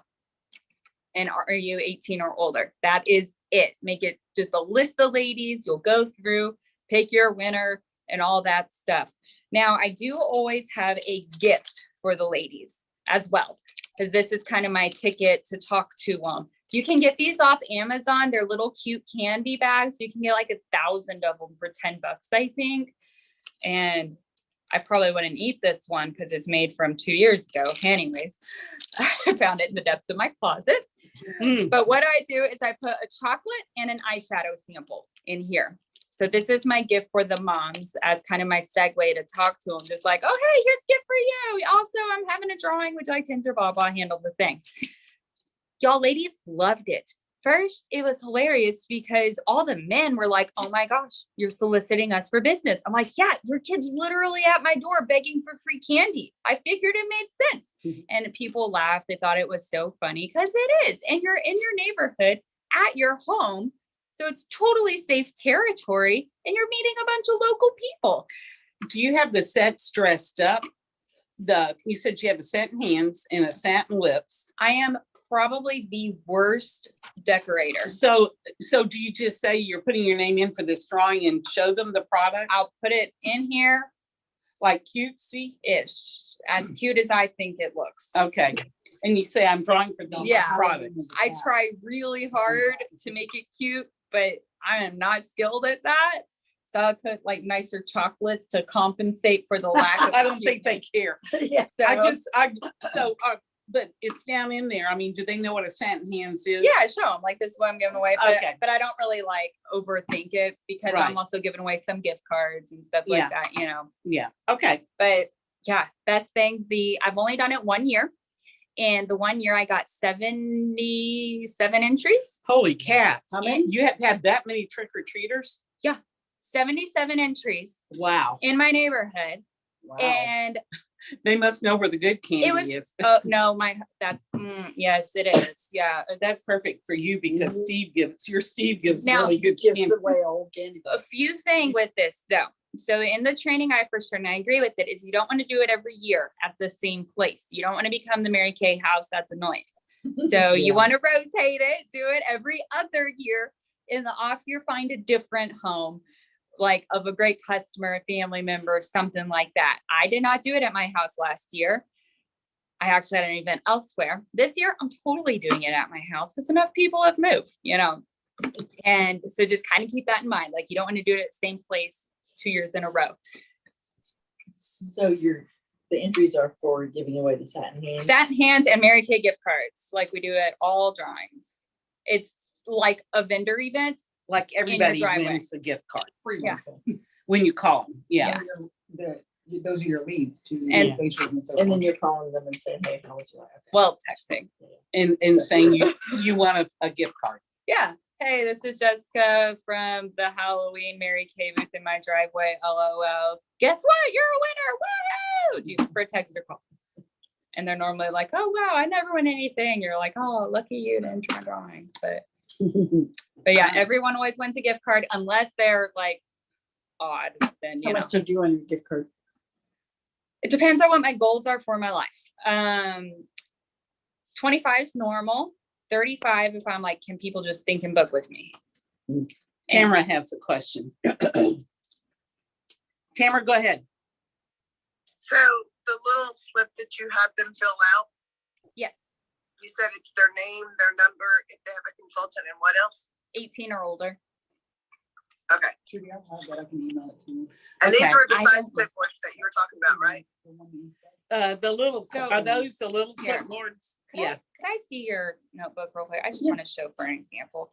Speaker 3: And are you 18 or older? That is it. Make it just a list of ladies. You'll go through, pick your winner and all that stuff. Now, I do always have a gift for the ladies as well, because this is kind of my ticket to talk to them. You can get these off Amazon. They're little cute candy bags. You can get like 1,000 of them for $10, I think. And I probably wouldn't eat this one because it's made from 2 years ago. Anyways, I found it in the depths of my closet. But what I do is I put a chocolate and an eyeshadow sample in here. So this is my gift for the moms as kind of my segue to talk to them. Just like, oh, hey, here's a gift for you. Also, I'm having a drawing. Would you like to enter? Blah, blah, handle the thing. Y'all ladies loved it. First, it was hilarious because all the men were like, oh my gosh, you're soliciting us for business. I'm like, yeah, your kid's literally at my door begging for free candy. I figured it made sense. And people laughed. They thought it was so funny because it is. And you're in your neighborhood at your home. So it's totally safe territory and you're meeting a bunch of local people.
Speaker 4: Do you have the sets dressed up? You said you have a satin hands and a satin lips.
Speaker 3: I am probably the worst decorator.
Speaker 4: So do you just say you're putting your name in for this drawing and show them the product?
Speaker 3: I'll put it in here.
Speaker 4: Like cutesy-ish.
Speaker 3: As cute as I think it looks.
Speaker 4: Okay. And you say I'm drawing for these products.
Speaker 3: I try really hard to make it cute, but I am not skilled at that. So I put like nicer chocolates to compensate for the lack of
Speaker 4: I don't think they care.
Speaker 5: Yeah.
Speaker 3: So,
Speaker 4: but it's down in there. I mean, do they know what a satin hands is?
Speaker 3: yeah, show them like this is what I'm giving away. But,
Speaker 4: Okay.
Speaker 3: but I don't really like overthink it because
Speaker 4: Right.
Speaker 3: I'm also giving away some gift cards and stuff like
Speaker 4: Yeah.
Speaker 3: that,
Speaker 4: Yeah. Okay.
Speaker 3: But yeah, best thing, I've only done it 1 year. And the 1 year I got 77 entries.
Speaker 4: Holy cats.
Speaker 5: How many?
Speaker 4: You have to have that many trick-or-treaters?
Speaker 3: 77 entries
Speaker 4: Wow.
Speaker 3: in my neighborhood.
Speaker 5: Wow.
Speaker 3: And
Speaker 4: They must know where the good candy
Speaker 3: it was,
Speaker 4: is.
Speaker 3: no, yes, it is. Yeah.
Speaker 4: That's perfect for you because Steve gives
Speaker 3: Now,
Speaker 4: really good
Speaker 5: Gives
Speaker 4: candy.
Speaker 5: away old candy.
Speaker 3: A few things with this though. So in the training I first heard, and I agree with it, is you don't want to do it every year at the same place. You don't want to become the Mary Kay house. That's annoying. So you want to rotate it, do it every other year. In the off year, find a different home. like of a great customer, a family member, something like that. I did not do it at my house last year. I actually had an event elsewhere. This year, I'm totally doing it at my house because enough people have moved, you know? And so just kind of keep that in mind. Like you don't want to do it at the same place 2 years in a row.
Speaker 9: So the entries are for giving away the satin hands.
Speaker 3: Satin hands and Mary Kay gift cards, like we do at all drawings. It's like a vendor event.
Speaker 4: Like everybody
Speaker 3: driveway.
Speaker 4: wins a gift card
Speaker 6: Free
Speaker 3: Yeah.
Speaker 6: one.
Speaker 4: when you call them. Yeah.
Speaker 6: Those are your leads to.
Speaker 3: And-
Speaker 6: Facebook and so
Speaker 9: And then
Speaker 6: forth.
Speaker 9: you're calling them and saying, hey, how would you like? Okay.
Speaker 3: Well, texting.
Speaker 4: And saying you want a gift card.
Speaker 3: Yeah. Hey, this is Jessica from the Halloween Mary Kay booth in my driveway. LOL. Guess what? You're a winner. Woohoo! Do you prefer text or call? And they're normally like, oh, wow, I never win anything. You're like, oh, lucky you to enter my drawing. But yeah, everyone always wins a gift card unless they're like odd. Then,
Speaker 5: How
Speaker 3: you know,
Speaker 5: much did you on your gift card?
Speaker 3: it depends on what my goals are for my life. 25 is normal. 35 if I'm like, can people just think and book with me?
Speaker 4: Tamara has a question. Tamara, go ahead.
Speaker 10: So the little slip that you have them fill out,
Speaker 3: Yes,
Speaker 10: you said it's their name, their number, if they have a consultant, and what else?
Speaker 3: 18 or older.
Speaker 10: Okay.
Speaker 6: Trudy, I'll have that. I can email it to you.
Speaker 10: And these
Speaker 4: Okay.
Speaker 10: were the
Speaker 3: I
Speaker 10: size
Speaker 3: don't-
Speaker 10: clipboards that you were talking about, right?
Speaker 6: The one that you said.
Speaker 4: The little,
Speaker 3: So-
Speaker 4: are those the little
Speaker 3: Here.
Speaker 4: clipboards?
Speaker 3: Could
Speaker 4: Yeah.
Speaker 3: I see your notebook real quick? I just want to show for an example.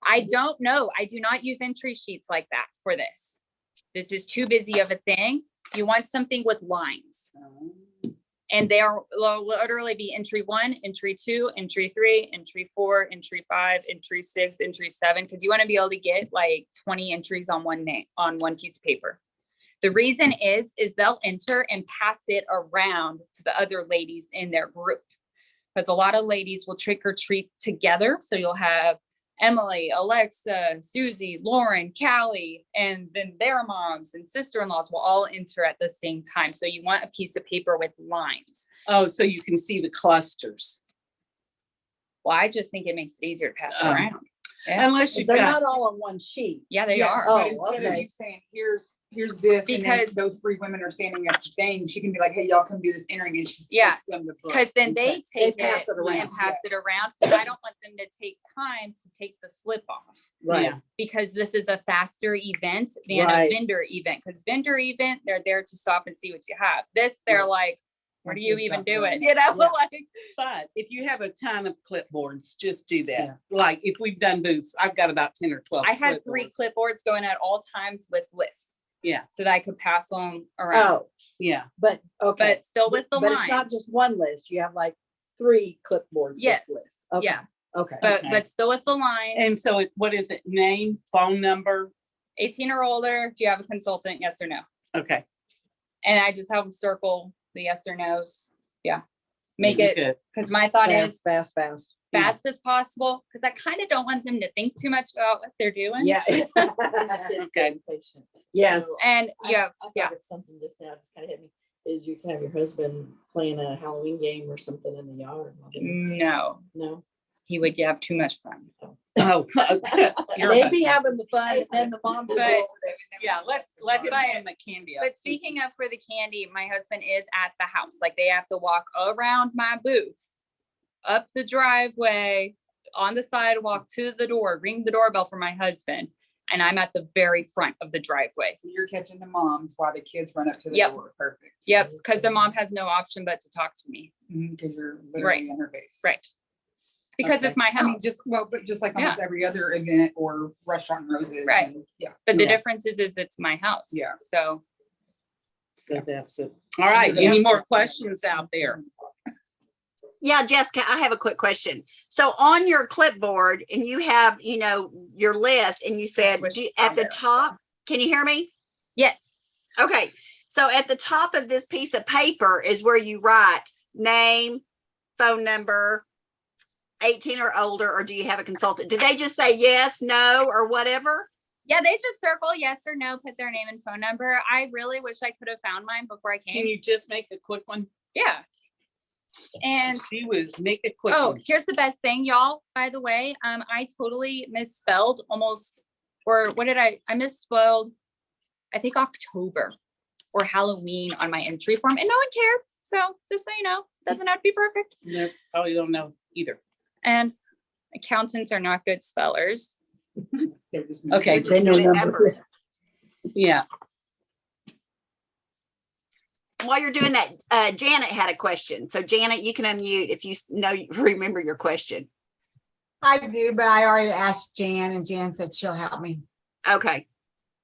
Speaker 3: I don't know. I do not use entry sheets like that for this. This is too busy of a thing. You want something with lines. And they'll literally be entry 1, entry 2, entry 3, entry 4, entry 5, entry 6, entry 7, because you want to be able to get like 20 entries on one name, on one piece of paper. The reason is they'll enter and pass it around to the other ladies in their group. Because a lot of ladies will trick or treat together. So you'll have Emily, Alexa, Susie, Lauren, Callie, and then their moms and sister-in-laws will all enter at the same time. So you want a piece of paper with lines.
Speaker 4: Oh, so you can see the clusters.
Speaker 3: Well, I just think it makes it easier to pass
Speaker 4: Oh.
Speaker 3: around. Yeah.
Speaker 4: Unless you've
Speaker 5: They're
Speaker 4: got,
Speaker 5: not all on one sheet.
Speaker 3: Yeah, they
Speaker 6: Yes,
Speaker 3: are.
Speaker 5: Oh,
Speaker 6: but instead of
Speaker 5: okay.
Speaker 6: you saying, here's this, and then
Speaker 3: Because-
Speaker 6: those 3 women are standing up saying, she can be like, hey, y'all come do this entering, and she
Speaker 3: Yeah,
Speaker 6: takes them the book.
Speaker 3: Because then they take
Speaker 5: pass
Speaker 3: it
Speaker 5: it around,
Speaker 3: and pass it
Speaker 6: yes.
Speaker 3: around. 'Cause I don't want them to take time to take the slip off.
Speaker 5: Right.
Speaker 4: Yeah.
Speaker 3: Because this is a faster event than a
Speaker 5: Right.
Speaker 3: vendor event. Because vendor event, they're there to stop and see what you have. This, they're
Speaker 5: Right.
Speaker 3: like, where do you
Speaker 6: Okay,
Speaker 3: even
Speaker 6: stop
Speaker 3: do
Speaker 6: doing
Speaker 3: it? You know,
Speaker 5: Yeah.
Speaker 3: like,
Speaker 4: but if you have a ton of clipboards, just do that.
Speaker 5: Yeah.
Speaker 4: Like if we've done booths, I've got about 10 or 12.
Speaker 3: I had 3
Speaker 4: clipboards.
Speaker 3: clipboards going at all times with lists.
Speaker 4: Yeah.
Speaker 3: So that I could pass them around,
Speaker 5: Oh,
Speaker 4: Yeah.
Speaker 5: but, okay.
Speaker 3: but still with the
Speaker 5: But it's not
Speaker 3: lines.
Speaker 5: just one list. You have like 3 clipboards. with
Speaker 3: Yes.
Speaker 5: lists. Okay.
Speaker 3: Yeah.
Speaker 5: Okay.
Speaker 3: But,
Speaker 4: Okay.
Speaker 3: but still with the lines.
Speaker 4: And so what is it? Name, phone number?
Speaker 3: 18 or older, do you have a consultant? Yes or no?
Speaker 4: Okay.
Speaker 3: And I just have them circle the yes or no's. Yeah. Make it,
Speaker 4: Good.
Speaker 3: because my thought is
Speaker 5: Fast.
Speaker 3: fast as possible, because I kind of don't want them to think too much about what they're doing.
Speaker 5: Yeah.
Speaker 9: Kids
Speaker 4: Okay.
Speaker 9: getting patient.
Speaker 5: Yes.
Speaker 9: So
Speaker 3: And yeah,
Speaker 9: I thought
Speaker 3: yeah.
Speaker 9: of something just now, just kind of hit me, is you can have your husband playing a Halloween game or something in the yard. while they're-
Speaker 3: No,
Speaker 9: No.
Speaker 3: he would have too much fun.
Speaker 4: Oh, your
Speaker 5: They'd be
Speaker 4: husband.
Speaker 5: having the fun and then the mom would
Speaker 3: But-
Speaker 5: go over there.
Speaker 4: Yeah, let him
Speaker 3: But-
Speaker 4: hand the candy out.
Speaker 3: But speaking of for the candy, my husband is at the house. Like they have to walk around my booth, up the driveway, on the sidewalk to the door, ring the doorbell for my husband. And I'm at the very front of the driveway.
Speaker 6: So you're catching the moms while the kids run up to the
Speaker 3: Yep.
Speaker 6: door. Perfect.
Speaker 3: Yep, because the mom has no option but to talk to me.
Speaker 6: Because you're literally in her face.
Speaker 3: Right. Because
Speaker 4: Okay.
Speaker 3: it's my
Speaker 6: I mean,
Speaker 3: house.
Speaker 6: but just like almost every other event or restaurant in Roses.
Speaker 3: Right.
Speaker 6: and- Yeah.
Speaker 3: But the
Speaker 4: Yeah.
Speaker 3: difference is it's my house.
Speaker 6: Yeah.
Speaker 3: So
Speaker 4: So that's it. All right.
Speaker 3: Yeah.
Speaker 4: Any more questions out there?
Speaker 1: Yeah, Jessica, I have a quick question. So on your clipboard and you have, your list and you said
Speaker 6: Which
Speaker 1: at
Speaker 6: on
Speaker 1: the
Speaker 6: there.
Speaker 1: top, can you hear me?
Speaker 3: yes,
Speaker 1: Okay. So at the top of this piece of paper is where you write name, phone number, 18 or older, or do you have a consultant? Did they just say yes, no, or whatever?
Speaker 3: yeah, they just circle yes or no, put their name and phone number. I really wish I could have found mine before I
Speaker 4: Can
Speaker 3: came.
Speaker 4: you just make a quick one?
Speaker 3: Yeah. And
Speaker 4: She was, make a quick
Speaker 3: oh,
Speaker 4: one.
Speaker 3: here's the best thing, y'all. By the way, I totally misspelled almost or what did I misspelled, I think October or Halloween on my entry form, and no one cared. So just so you know, doesn't have to be perfect.
Speaker 4: No, probably don't know either.
Speaker 3: And accountants are not good spellers.
Speaker 4: Okay,
Speaker 1: They're just good at numbers.
Speaker 4: yeah.
Speaker 1: While you're doing that, Janet had a question. So Janet, you can unmute if you remember your question.
Speaker 7: I do, but I already asked Jan and Jan said she'll help me.
Speaker 1: Okay.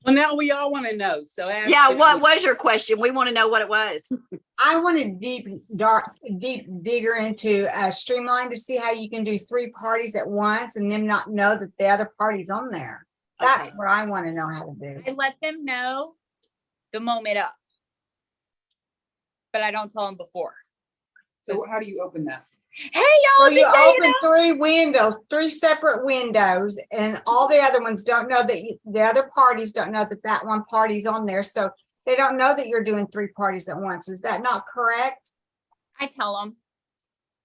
Speaker 4: Well, now we all want to know. So ask
Speaker 1: Yeah,
Speaker 4: it.
Speaker 1: what was your question? We want to know what it was.
Speaker 7: I want to deep digger into Streamline to see how you can do 3 parties at once and them not know that the other party's on there. That's
Speaker 1: Okay.
Speaker 7: what I want to know how to do.
Speaker 3: I let them know the moment of, but I don't tell them before.
Speaker 6: So how do you open that?
Speaker 3: Hey,
Speaker 7: So
Speaker 3: y'all,
Speaker 7: you
Speaker 3: just so you
Speaker 7: open
Speaker 3: know.
Speaker 7: 3 windows, 3 separate windows, and all the other ones don't know that the other parties don't know that that one party's on there. So they don't know that you're doing 3 parties at once. Is that not correct?
Speaker 3: I tell them.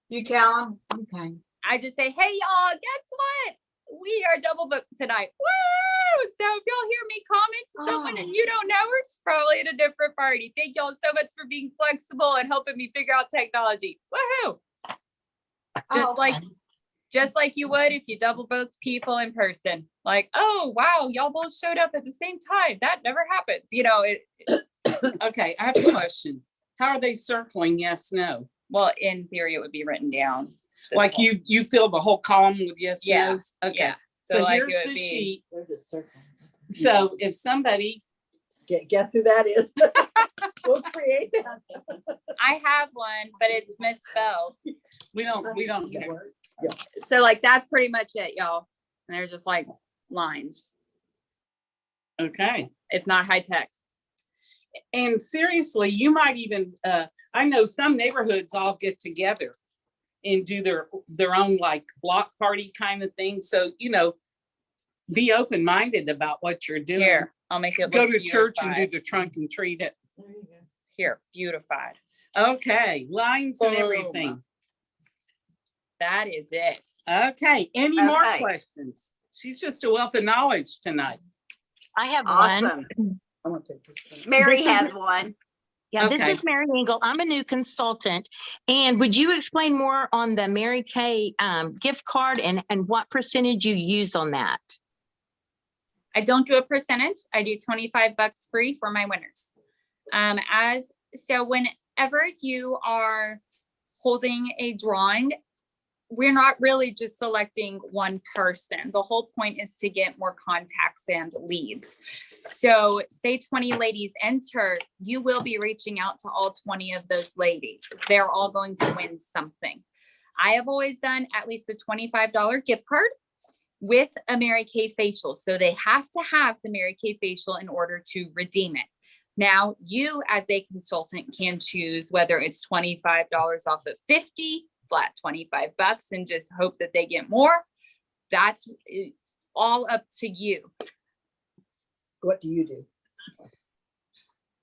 Speaker 7: You tell them? Okay.
Speaker 3: I just say, hey, y'all, guess what? We are double booked tonight. Woo! So if y'all hear me comment to someone and you don't know her, she's probably at a different party. Thank y'all so much for being flexible and helping me figure out technology. Woohoo! Just like you would if you double booked people in person. Like, oh wow, y'all both showed up at the same time. That never happens. You know,
Speaker 4: Okay, I have a question. How are they circling yes, no?
Speaker 3: well, in theory, it would be written down. this
Speaker 4: Like
Speaker 3: whole-
Speaker 4: you fill the whole column with yes,
Speaker 3: Yeah,
Speaker 4: no's? Okay,
Speaker 3: yeah.
Speaker 4: so
Speaker 3: like,
Speaker 4: here's
Speaker 3: it would
Speaker 4: the
Speaker 3: be-
Speaker 4: sheet.
Speaker 9: They're just circling.
Speaker 4: So if somebody,
Speaker 5: Guess who that is? We'll create that.
Speaker 3: I have one, but it's misspelled.
Speaker 4: we don't care.
Speaker 3: So like that's pretty much it, y'all. And they're just like lines.
Speaker 4: Okay.
Speaker 3: It's not high tech.
Speaker 4: And seriously, you might even, I know some neighborhoods all get together and do their own like block party kind of thing. So, you know, be open-minded about what you're doing.
Speaker 3: Here, I'll make it
Speaker 4: Go
Speaker 3: look
Speaker 4: to church and do
Speaker 3: beautified.
Speaker 4: the trunk and treat it.
Speaker 9: There you go.
Speaker 3: Here, beautified.
Speaker 4: Okay, lines and
Speaker 3: Boom.
Speaker 4: everything.
Speaker 3: That is it.
Speaker 4: Okay, any more
Speaker 1: Okay.
Speaker 4: questions? She's just a wealth of knowledge tonight.
Speaker 11: I have one.
Speaker 1: Awesome.
Speaker 5: I want to take this.
Speaker 1: Mary
Speaker 11: This is-
Speaker 1: has one.
Speaker 11: Yeah, this
Speaker 4: Okay.
Speaker 11: is Mary Engel. I'm a new consultant. And would you explain more on the Mary Kay gift card and what percentage you use on that?
Speaker 3: I don't do a percentage. I do $25 free for my winners. So whenever you are holding a drawing, we're not really just selecting one person. The whole point is to get more contacts and leads. So say 20 ladies enter, you will be reaching out to all 20 of those ladies. They're all going to win something. I have always done at least a $25 gift card with a Mary Kay facial. So they have to have the Mary Kay facial in order to redeem it. Now, you as a consultant can choose whether it's $25 off of 50, flat $25, and just hope that they get more. That's all up to you.
Speaker 5: What do you do?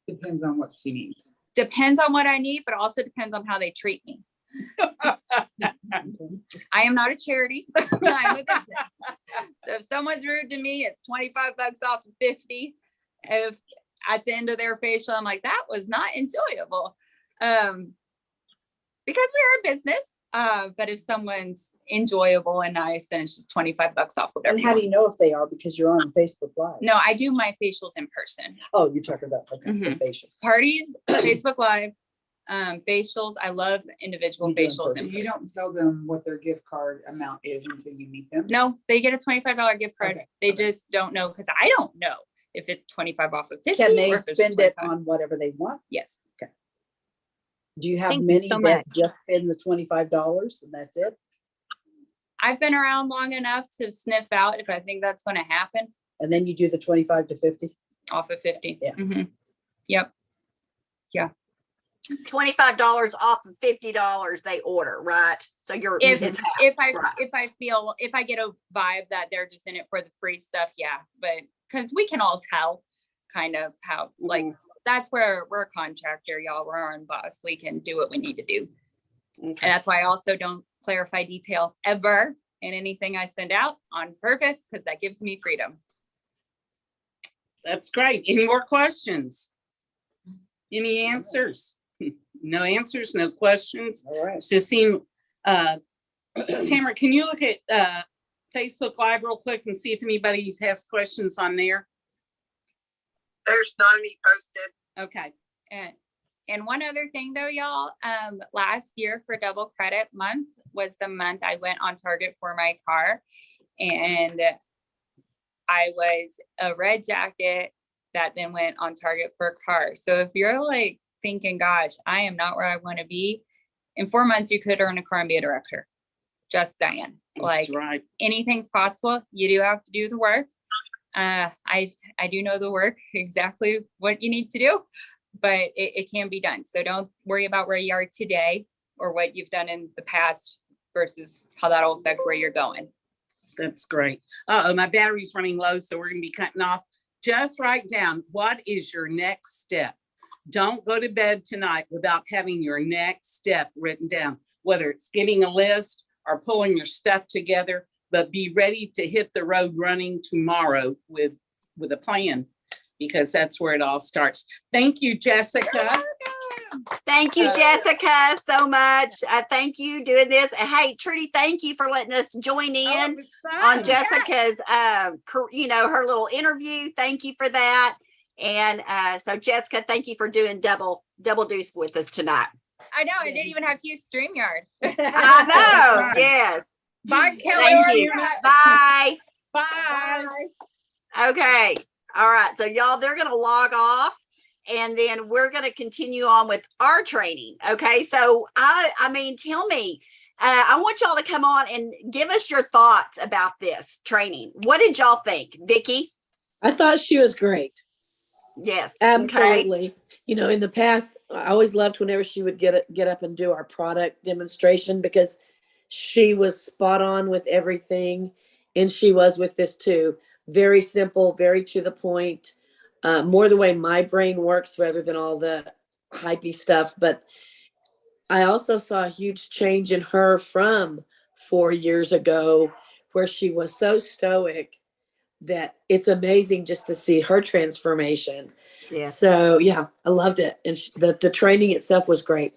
Speaker 6: Depends on what she needs.
Speaker 3: Depends on what I need, but also depends on how they treat me. I am not a charity. I'm a business. So if someone's rude to me, it's $25 off of 50. If at the end of their facial, I'm like, that was not enjoyable. Because we're a business. But if someone's enjoyable and nice, then it's just $25 off whatever.
Speaker 5: And
Speaker 3: you
Speaker 5: how do
Speaker 3: want.
Speaker 5: you know if they are? Because you're on Facebook Live.
Speaker 3: No, I do my facials in person.
Speaker 5: Oh, you're talking about, okay, the
Speaker 3: Mhm.
Speaker 5: facials.
Speaker 3: Parties, Facebook Live, facials. I love individual
Speaker 5: You do in
Speaker 3: facials.
Speaker 5: person.
Speaker 6: So you don't tell them what their gift card amount is until you meet them?
Speaker 3: No, they get a $25 gift card.
Speaker 6: Okay,
Speaker 3: They
Speaker 6: okay.
Speaker 3: just don't know because I don't know if it's 25 off of 50.
Speaker 5: Can they
Speaker 3: or if it's
Speaker 5: spend it
Speaker 3: 25.
Speaker 5: on whatever they want?
Speaker 3: Yes.
Speaker 5: Do you have
Speaker 11: Thank you
Speaker 5: many
Speaker 11: so
Speaker 5: that
Speaker 11: much.
Speaker 5: just spend the $25 and that's it?
Speaker 3: I've been around long enough to sniff out if I think that's going to happen
Speaker 5: And then you do the 25 to 50?
Speaker 3: off of 50.
Speaker 5: Yeah.
Speaker 3: Mhm. Yep.
Speaker 1: $25 off of $50 they order, right? So you're,
Speaker 3: If
Speaker 1: it's half,
Speaker 3: if I
Speaker 1: right.
Speaker 3: if I get a vibe that they're just in it for the free stuff, yeah. But because we can all tell kind of how like that's where we're a contractor, y'all. We're our own boss. We can do what we need to do.
Speaker 1: Okay.
Speaker 3: And that's why I also don't clarify details ever in anything I send out on purpose, because that gives me freedom.
Speaker 4: That's great. Any more questions? Any answers? No answers, no questions.
Speaker 5: All right.
Speaker 4: Just seem, Tamara, can you look at Facebook Live real quick and see if anybody has questions on there?
Speaker 10: There's not any posted.
Speaker 4: Okay.
Speaker 3: And one other thing though, y'all, last year for Double Credit Month was the month I went on Target for my car, and I was a red jacket that then went on Target for a car. So if you're like thinking, gosh, I am not where I want to be, in 4 months you could earn a car and be a director. Just saying. Like,
Speaker 4: That's right.
Speaker 3: anything's possible. You do have to do the work. I do know the work, exactly what you need to do, but it can be done. So don't worry about where you are today or what you've done in the past versus how that'll affect where you're going.
Speaker 4: That's great. Uh-oh, my battery's running low, so we're gonna be cutting off. Just write down, what is your next step? Don't go to bed tonight without having your next step written down, whether it's getting a list or pulling your stuff together, but be ready to hit the road running tomorrow with a plan, because that's where it all starts. Thank you, Jessica.
Speaker 1: Thank you, Jessica, so much. Thank you doing this. And hey, Trudy, thank you for letting us join in on Jessica's, her little interview. Thank you for that. And so Jessica, thank you for doing double deuce with us tonight.
Speaker 3: I know, I didn't even have to use StreamYard.
Speaker 1: I know, yes.
Speaker 4: Bye, Kelly.
Speaker 1: Thank you. Bye.
Speaker 4: Bye.
Speaker 1: Okay. All right. So y'all, they're going to log off, and then we're going to continue on with our training. Okay. So I mean, tell me, I want y'all to come on and give us your thoughts about this training. What did y'all think? Vicki?
Speaker 9: I thought she was great.
Speaker 1: Yes.
Speaker 9: Absolutely.
Speaker 1: Okay.
Speaker 9: You know, in the past, I always loved whenever she would get up and do our product demonstration, because she was spot on with everything. And she was with this too. Very simple, very to the point, more the way my brain works rather than all the hypey stuff. But I also saw a huge change in her from 4 years ago, where she was so stoic that it's amazing just to see her transformation.
Speaker 1: Yeah.
Speaker 9: So yeah, I loved it. And the training itself was great.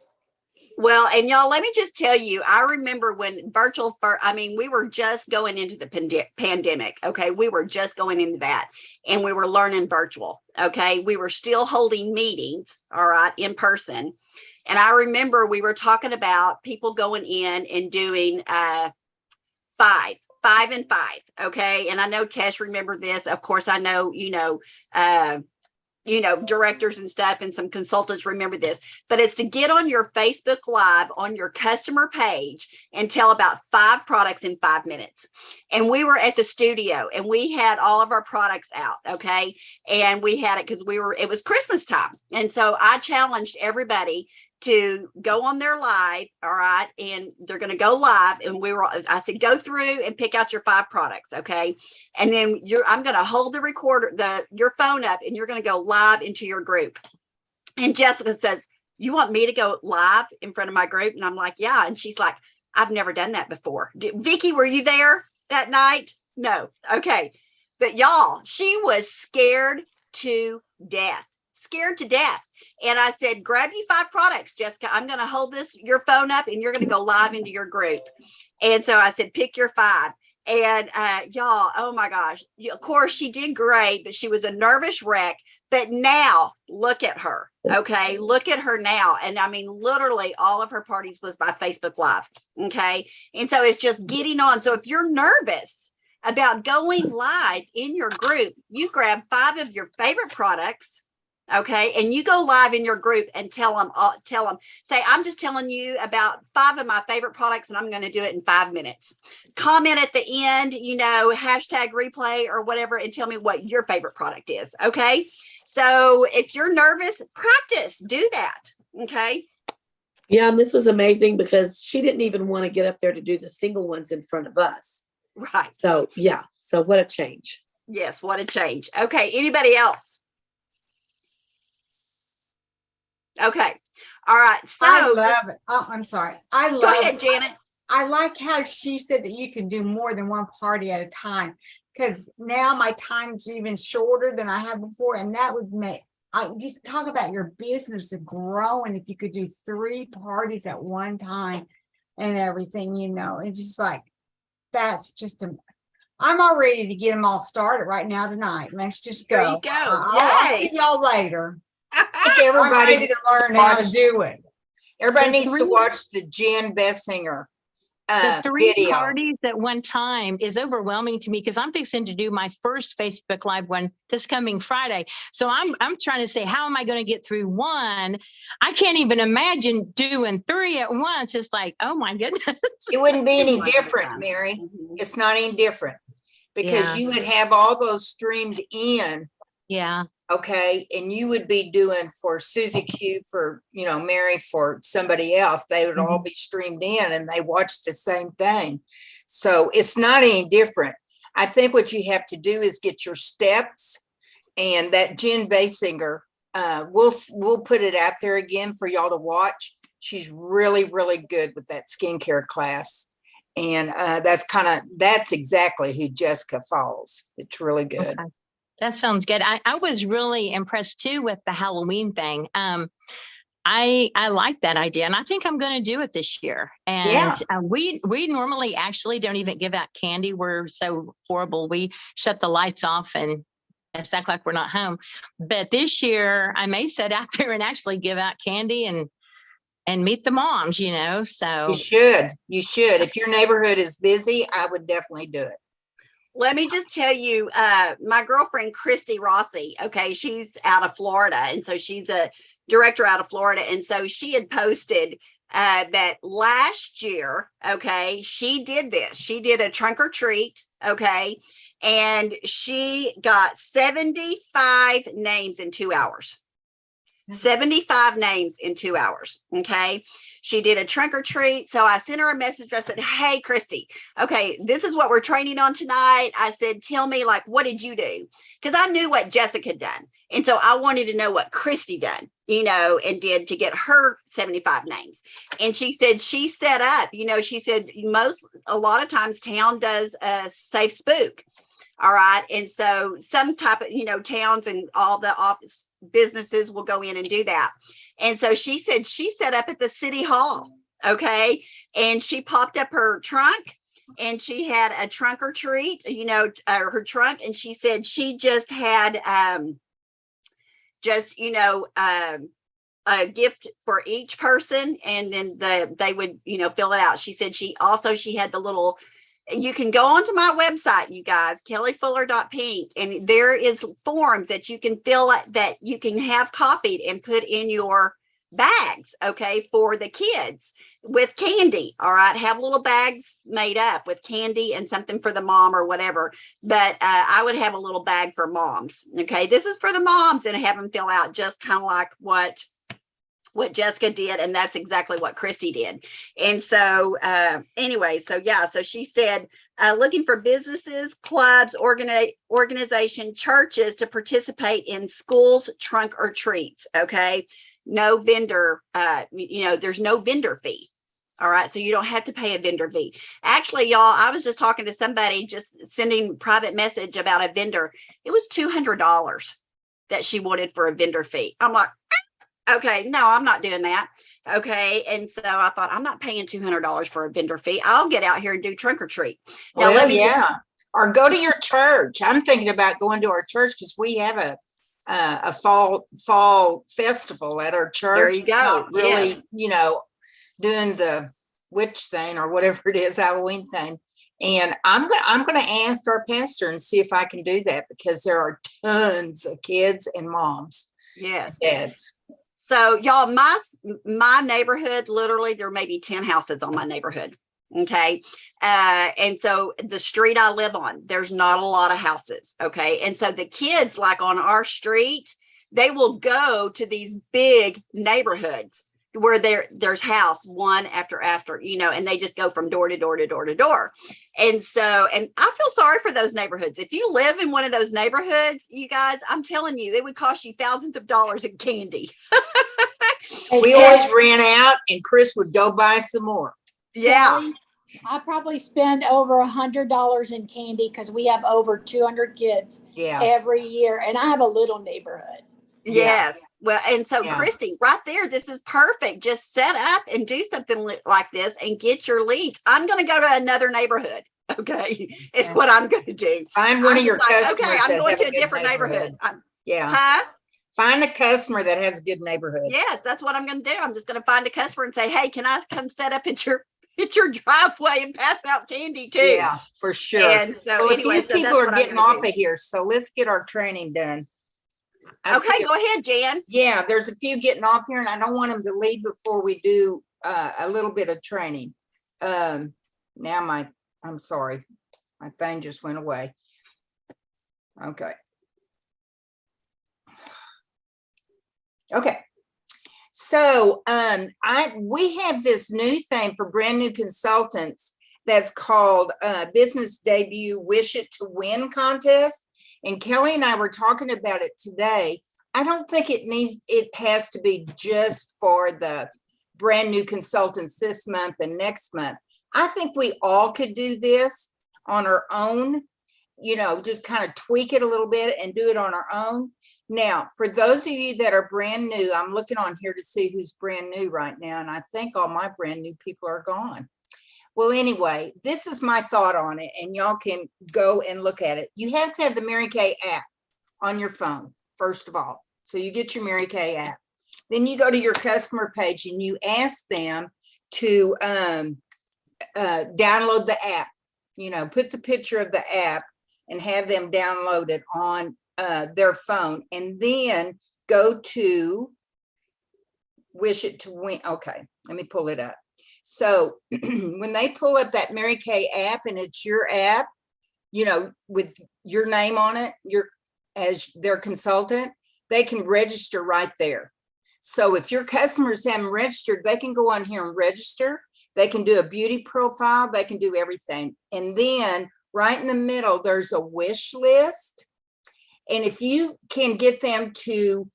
Speaker 1: Well, and y'all, let me just tell you, I remember when virtual, we were just going into the pandemic. Okay. We were just going into that, and we were learning virtual. Okay. We were still holding meetings, all right, in person. And I remember we were talking about people going in and doing 5 and 5. Okay. And I know Tess remember this. Of course, I know, directors and stuff and some consultants remember this, but it's to get on your Facebook Live on your customer page and tell about 5 products in 5 minutes. And we were at the studio and we had all of our products out. Okay. And we had it because it was Christmas time. And so I challenged everybody to go on their live. All right. And they're going to go live. And I said, go through and pick out your 5 products. Okay. And then I'm going to hold the recorder, your phone up, and you're going to go live into your group. And Jessica says, you want me to go live in front of my group? And I'm like, yeah. And she's like, I've never done that before. Vicki, were you there that night? No. Okay. But y'all, she was scared to death. And I said, grab you 5 products, Jessica. I'm going to hold your phone up, and you're going to go live into your group. And so I said, pick your 5. And y'all, oh my gosh, of course she did great, but she was a nervous wreck. But now look at her. Okay. Look at her now. And I mean, literally all of her parties was by Facebook Live. Okay. And so it's just getting on. So if you're nervous about going live in your group, you grab 5 of your favorite products. Okay. And you go live in your group and tell them, say, I'm just telling you about 5 of my favorite products, and I'm going to do it in 5 minutes. Comment at the end, hashtag replay or whatever, and tell me what your favorite product is. Okay. So if you're nervous, practice, do that. Okay.
Speaker 9: Yeah. And this was amazing because she didn't even want to get up there to do the single ones in front of us.
Speaker 1: Right.
Speaker 9: So yeah. So what a change.
Speaker 1: Yes. What a change. Okay. Anybody else? Okay. All right. So
Speaker 7: I love it. Oh, I'm sorry.
Speaker 1: Go ahead, Janet.
Speaker 7: I like how she said that you can do more than one party at a time. Because now my time's even shorter than I have before, and that would make, you talk about your business growing if you could do 3 parties at one time and everything, it's just like, that's just I'm all ready to get them all started right now tonight. Let's just go.
Speaker 1: There you go.
Speaker 7: I'll
Speaker 1: Yay.
Speaker 7: see y'all later.
Speaker 12: think
Speaker 7: I'm ready
Speaker 12: everybody,
Speaker 7: to learn how to
Speaker 12: watch-
Speaker 7: do it.
Speaker 12: everybody
Speaker 11: The
Speaker 12: needs to
Speaker 11: 3
Speaker 12: watch the Jen Bessinger
Speaker 11: The 3
Speaker 12: video.
Speaker 11: parties at one time is overwhelming to me because I'm fixing to do my first Facebook Live one this coming Friday. So I'm trying to say, how am I going to get through one? I can't even imagine doing 3 at once. It's like, oh my goodness.
Speaker 12: It wouldn't be any
Speaker 1: One at a
Speaker 12: different,
Speaker 1: time.
Speaker 12: Mary.
Speaker 1: Mhm.
Speaker 12: It's not any different because
Speaker 11: Yeah.
Speaker 12: you would have all those streamed in.
Speaker 11: Yeah.
Speaker 12: Okay, and you would be doing for Susie Q, for, Mary, for somebody else, they would all be streamed in and they watch the same thing. So it's not any different. I think what you have to do is get your steps, and that Jen Basinger, we'll put it out there again for y'all to watch. She's really, really good with that skincare class. And that's exactly who Jessica follows. It's really good.
Speaker 11: Okay. That sounds good. I was really impressed too with the Halloween thing. I like that idea, and I think I'm going to do it this year. And we normally actually don't even give out candy. We're so horrible. We shut the lights off and it's act like we're not home. But this year, I may sit out there and actually give out candy and meet the moms. So
Speaker 12: You should. If your neighborhood is busy, I would definitely do it.
Speaker 1: Let me just tell you, my girlfriend, Christy Rossi, okay, she's out of Florida. And so she's a director out of Florida. And so she had posted that last year, okay, she did this. She did a trunk or treat, okay, and she got 75 names in 2 hours. 75 names in 2 hours. Okay. She did a trunk or treat. So I sent her a message. I said, hey, Christy, okay, this is what we're training on tonight. I said, tell me, like, what did you do? Because I knew what Jessica done. And so I wanted to know what Christy done, and did to get her 75 names. And she said she set up, she said a lot of times town does a safe spook. All right. And so some type of, towns and all the office businesses will go in and do that. And so she said she set up at the city hall. Okay. And she popped up her trunk and she had a trunk or treat, her trunk. And she said she just had a gift for each person. And then they would, fill it out. She said she had the little, you can go onto my website, you guys, kellyfuller.pink, and there is forms that you can fill out that you can have copied and put in your bags, okay, for the kids with candy. All right, have little bags made up with candy and something for the mom or whatever. But I would have a little bag for moms. Okay, this is for the moms, and have them fill out just kind of like what Jessica did, and that's exactly what Christy did. And so anyway, so she said looking for businesses, clubs, organization, churches to participate in schools trunk or treats. Okay, no vendor, there's no vendor fee. All right, so you don't have to pay a vendor fee. Actually, y'all, I was just talking to somebody, just sending private message about a vendor. It was $200 that she wanted for a vendor fee. I'm like, okay, no, I'm not doing that. Okay. And so I thought, I'm not paying $200 for a vendor fee. I'll get out here and do trunk or treat. Now,
Speaker 12: or go to your church. I'm thinking about going to our church because we have a fall festival at our church.
Speaker 1: There you go.
Speaker 12: Not really, doing the witch thing or whatever it is, Halloween thing. And I'm going to ask our pastor and see if I can do that, because there are tons of kids and moms.
Speaker 1: Yes.
Speaker 12: Dads.
Speaker 1: So y'all, my neighborhood, literally there may be 10 houses on my neighborhood. Okay. And so the street I live on, there's not a lot of houses. Okay. And so the kids, like on our street, they will go to these big neighborhoods where there's house one after, and they just go from door to door to door to door. And so, and I feel sorry for those neighborhoods. If you live in one of those neighborhoods, you guys, I'm telling you, it would cost you thousands of dollars in candy.
Speaker 12: We always ran out and Chris would go buy some more.
Speaker 1: Yeah.
Speaker 2: I probably spend over $100 in candy because we have over 200 kids
Speaker 12: Yeah.
Speaker 2: every year, and I have a little neighborhood.
Speaker 1: Yes. Well, and so
Speaker 12: Yeah.
Speaker 1: Christy, right there, this is perfect. Just set up and do something like this and get your leads. I'm going to go to another neighborhood. Okay. It's what I'm going to do.
Speaker 12: Find one
Speaker 1: I'm
Speaker 12: of your
Speaker 1: just like,
Speaker 12: customers.
Speaker 1: okay, I'm
Speaker 12: that
Speaker 1: going
Speaker 12: have
Speaker 1: to a
Speaker 12: good
Speaker 1: different neighborhood.
Speaker 12: Yeah.
Speaker 1: Huh?
Speaker 12: Find a customer that has a good neighborhood.
Speaker 1: Yes, that's what I'm going to do. I'm just going to find a customer and say, hey, can I come set up at your driveway and pass out candy too?
Speaker 12: Yeah, for sure.
Speaker 1: And so
Speaker 12: Well,
Speaker 1: anyway,
Speaker 12: a few
Speaker 1: so
Speaker 12: people
Speaker 1: that's
Speaker 12: are
Speaker 1: what I'm
Speaker 12: getting
Speaker 1: gonna
Speaker 12: off
Speaker 1: do.
Speaker 12: of here, so let's get our training done. I
Speaker 1: Okay,
Speaker 12: see-
Speaker 1: go ahead, Jan.
Speaker 12: Yeah, there's a few getting off here and I don't want them to leave before we do a little bit of training. Now I'm sorry, my thing just went away. Okay. Okay. So we have this new thing for brand new consultants that's called Business Debut Wish It to Win contest. And Kelly and I were talking about it today. I don't think it has to be just for the brand new consultants this month and next month. I think we all could do this on our own, you know, just kind of tweak it a little bit and do it on our own. Now, for those of you that are brand new, I'm looking on here to see who's brand new right now. And I think all my brand new people are gone. Well, anyway, this is my thought on it, and y'all can go and look at it. You have to have the Mary Kay app on your phone, first of all. So you get your Mary Kay app. Then you go to your customer page and you ask them to download the app, you know, put the picture of the app and have them download it on their phone, and then go to Wish It to Win. Okay, let me pull it up. So when they pull up that Mary Kay app and it's your app, you know, with your name on it, as their consultant, they can register right there. So if your customers haven't registered, they can go on here and register. They can do a beauty profile. They can do everything. And then right in the middle, there's a wish list. And if you can get them to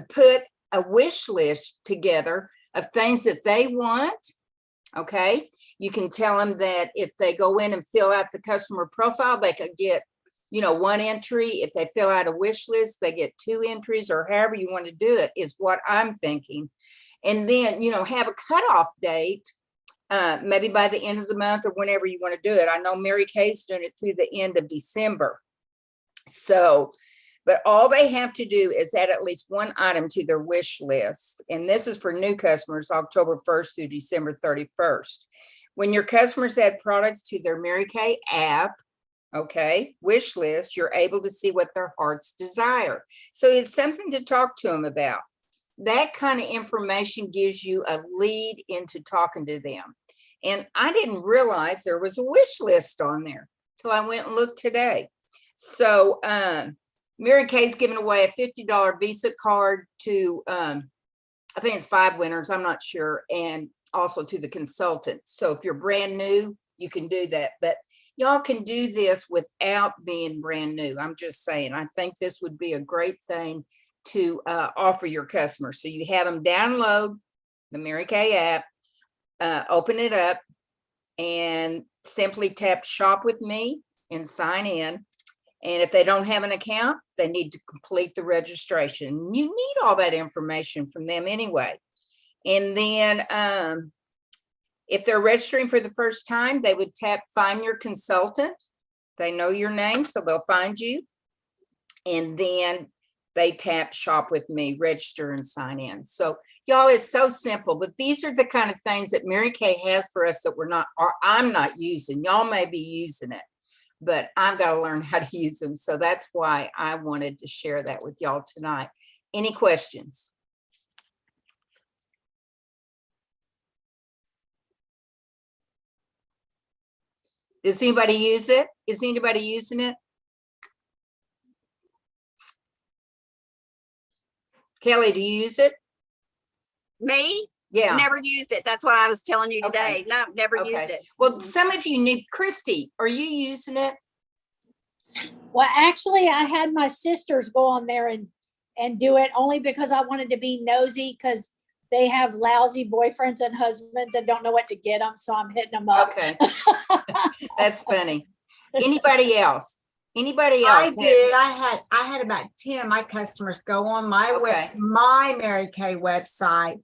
Speaker 12: put a wish list together of things that they want, okay, you can tell them that if they go in and fill out the customer profile, they could get, you know, 1 entry. If they fill out a wish list, they get 2 entries, or however you want to do it is what I'm thinking. And then, you know, have a cutoff date, maybe by the end of the month or whenever you want to do it. I know Mary Kay's doing it through the end of December. So, but all they have to do is add at least 1 item to their wish list. And this is for new customers, October 1st through December 31st. When your customers add products to their Mary Kay app, okay, wish list, you're able to see what their hearts desire. So it's something to talk to them about. That kind of information gives you a lead into talking to them. And I didn't realize there was a wish list on there till I went and looked today. So Mary Kay's giving away a $50 Visa card to, I think it's 5 winners, I'm not sure, and also to the consultants. So if you're brand new, you can do that. But y'all can do this without being brand new. I'm just saying, I think this would be a great thing to offer your customers. So you have them download the Mary Kay app, open it up, and simply tap Shop with Me and sign in. And if they don't have an account, they need to complete the registration. You need all that information from them anyway. And then if they're registering for the first time, they would tap Find Your Consultant. They know your name, so they'll find you. And then they tap Shop with Me, register, and sign in. So y'all, it's so simple, but these are the kind of things that Mary Kay has for us that we're not, or I'm not using. Y'all may be using it, but I've got to learn how to use them. So that's why I wanted to share that with y'all tonight. Any questions? Does anybody use it? Is anybody using it? Kelly, do you use it?
Speaker 1: Me?
Speaker 12: Yeah.
Speaker 1: Never used it. That's what I was telling you
Speaker 12: Okay.
Speaker 1: today. No, never used
Speaker 12: Okay.
Speaker 1: it.
Speaker 12: Well, some of you need, Christy, are you using it?
Speaker 2: Well, actually, I had my sisters go on there and do it only because I wanted to be nosy, because they have lousy boyfriends and husbands and don't know what to get them, so I'm hitting them up.
Speaker 12: Okay. That's funny. Anybody else? Anybody else?
Speaker 7: I did. I had about 10 of my customers go on
Speaker 12: Okay.
Speaker 7: my Mary Kay website,